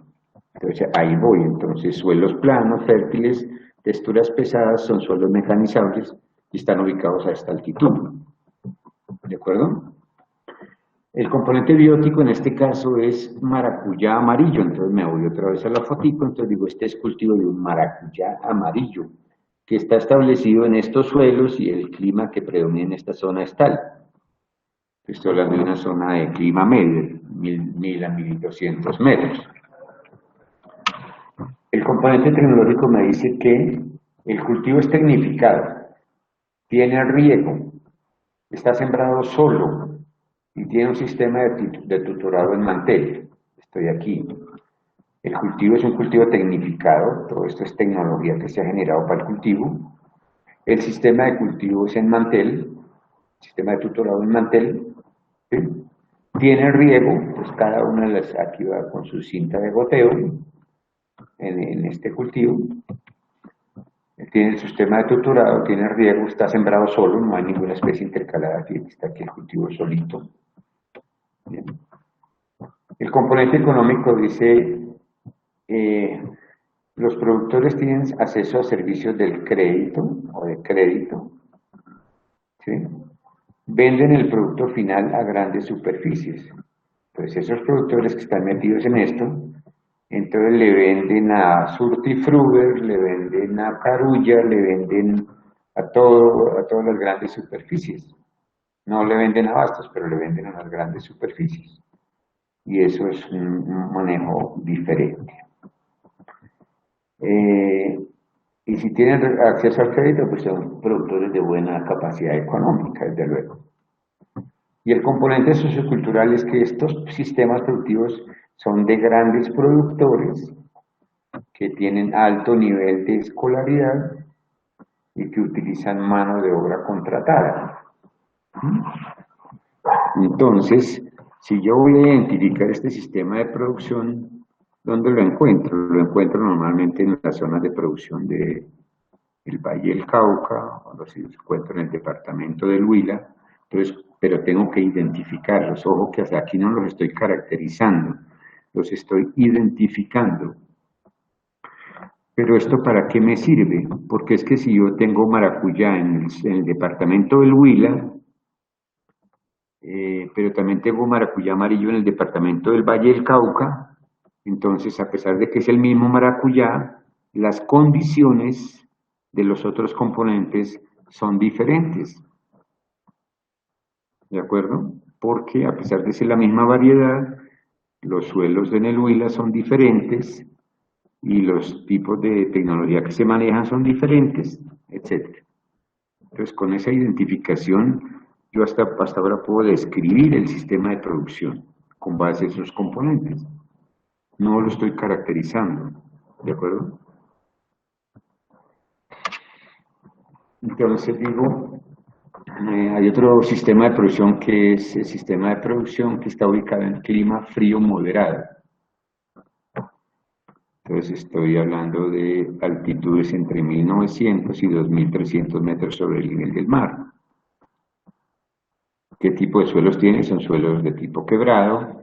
Entonces, ahí voy. Entonces, suelos planos, fértiles, texturas pesadas, son suelos mecanizables y están ubicados a esta altitud. ¿De acuerdo? El componente biótico en este caso es maracuyá amarillo. Entonces, me voy otra vez a la fotico. Entonces, digo, este es cultivo de un maracuyá amarillo, que está establecido en estos suelos y el clima que predomina en esta zona es tal. Estoy hablando de una zona de clima medio, 1000 a 1200 metros. El componente tecnológico me dice que el cultivo es tecnificado, tiene riego, está sembrado solo y tiene un sistema de tutorado en mantel. Estoy aquí. El cultivo es un cultivo tecnificado, todo esto es tecnología que se ha generado para el cultivo. El sistema de cultivo es en mantel, sistema de tutorado en mantel. ¿Sí? Tiene riego, pues cada una de las aquí va con su cinta de goteo en este cultivo. Tiene el sistema de tutorado, tiene riego, está sembrado solo, no hay ninguna especie intercalada aquí, está aquí el cultivo solito. Bien. El componente económico dice, los productores tienen acceso a servicios del crédito o de crédito, ¿sí? Venden el producto final a grandes superficies. Entonces esos productores que están metidos en esto, entonces le venden a Surtifruber, le venden a Carulla, le venden a todas las grandes superficies. No le venden a Bastos, pero le venden a las grandes superficies. Y eso es un manejo diferente. Y si tienen acceso al crédito, pues son productores de buena capacidad económica, desde luego. Y el componente sociocultural es que estos sistemas productivos son de grandes productores que tienen alto nivel de escolaridad y que utilizan mano de obra contratada. Entonces, si yo voy a identificar este sistema de producción, ¿dónde lo encuentro? Lo encuentro normalmente en las zonas de producción del Valle del Cauca, o lo encuentro en el departamento del Huila. Entonces, pero tengo que identificarlos. Ojo que hasta aquí no los estoy caracterizando, los estoy identificando. Pero ¿esto para qué me sirve? Porque es que si yo tengo maracuyá en el departamento del Huila, pero también tengo maracuyá amarillo en el departamento del Valle del Cauca, entonces a pesar de que es el mismo maracuyá, las condiciones de los otros componentes son diferentes. ¿De acuerdo? Porque a pesar de ser la misma variedad, los suelos en el Huila son diferentes y los tipos de tecnología que se manejan son diferentes, etc. Entonces, con esa identificación, yo hasta ahora puedo describir el sistema de producción con base en sus componentes. No lo estoy caracterizando, ¿de acuerdo? Entonces digo, hay otro sistema de producción que es el sistema de producción que está ubicado en clima frío moderado. Entonces estoy hablando de altitudes entre 1900 y 2300 metros sobre el nivel del mar. ¿Qué tipo de suelos tiene? Son suelos de tipo quebrado,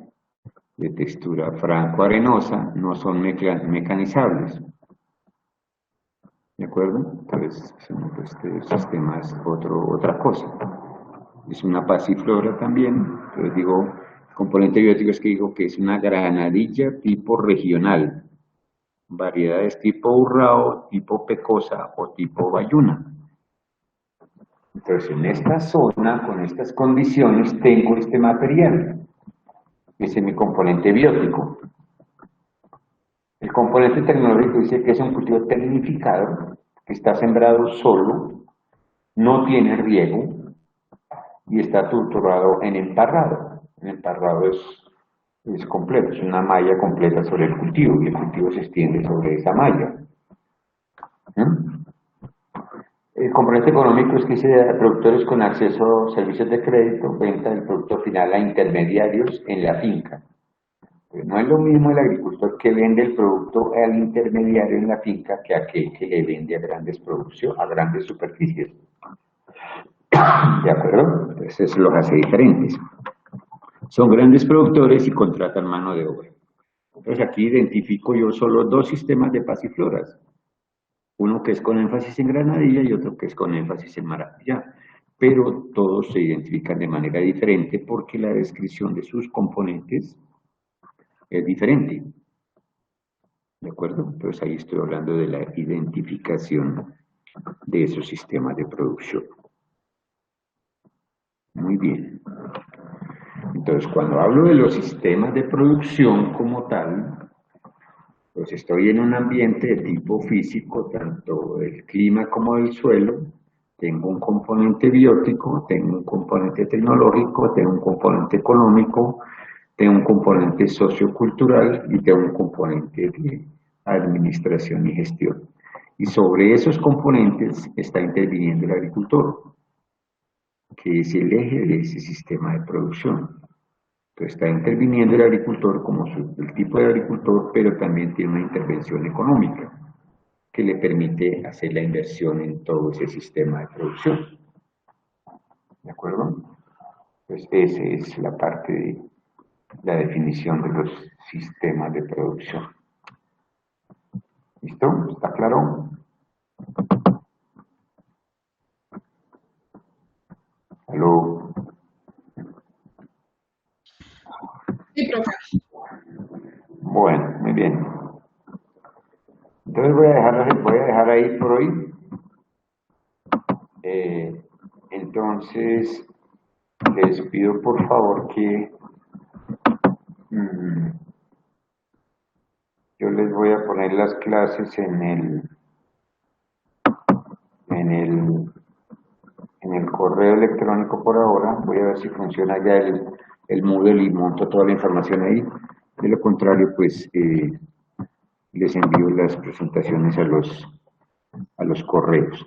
de textura franco-arenosa, no son mecanizables. ¿De acuerdo? Entonces, este sistema es otra cosa. Es una pasiflora también. Entonces digo, componente biótico es que digo que es una granadilla tipo regional. variedades tipo Urrao, tipo Pecosa o tipo Bayuna. Entonces, en esta zona, con estas condiciones, tengo este material. Ese es mi componente biótico. El componente tecnológico dice que es un cultivo tecnificado, que está sembrado solo, no tiene riego y está tutorado en emparrado. El emparrado es completo, es una malla completa sobre el cultivo y el cultivo se extiende sobre esa malla. El componente económico es que dice productores con acceso a servicios de crédito, venta del producto final a intermediarios en la finca. No es lo mismo el agricultor que vende el producto al intermediario en la finca que aquel que le vende a grandes producciones, a grandes superficies. ¿De acuerdo? Entonces eso los hace diferentes. Son grandes productores y contratan mano de obra. Entonces aquí identifico yo solo dos sistemas de pasifloras. Uno que es con énfasis en granadilla y otro que es con énfasis en maracuyá. Pero todos se identifican de manera diferente porque la descripción de sus componentes es diferente. ¿De acuerdo? Entonces ahí estoy hablando de la identificación de esos sistemas de producción. Muy bien. Entonces, cuando hablo de los sistemas de producción como tal, pues estoy en un ambiente de tipo físico, tanto del clima como del suelo. Tengo un componente biótico, tengo un componente tecnológico, tengo un componente económico, tengo un componente sociocultural y tengo un componente de administración y gestión. Y sobre esos componentes está interviniendo el agricultor, que es el eje de ese sistema de producción. Entonces está interviniendo el agricultor como el tipo de agricultor, pero también tiene una intervención económica que le permite hacer la inversión en todo ese sistema de producción. ¿De acuerdo? Pues esa es la parte de la definición de los sistemas de producción. ¿Listo? ¿Está claro? ¿Aló? Sí, profe. Bueno, muy bien. Entonces voy a dejar ahí por hoy. Entonces, les pido por favor que yo les voy a poner las clases en el correo electrónico por ahora. Voy a ver si funciona ya el Moodle y monto toda la información ahí. De lo contrario, pues les envío las presentaciones a los correos.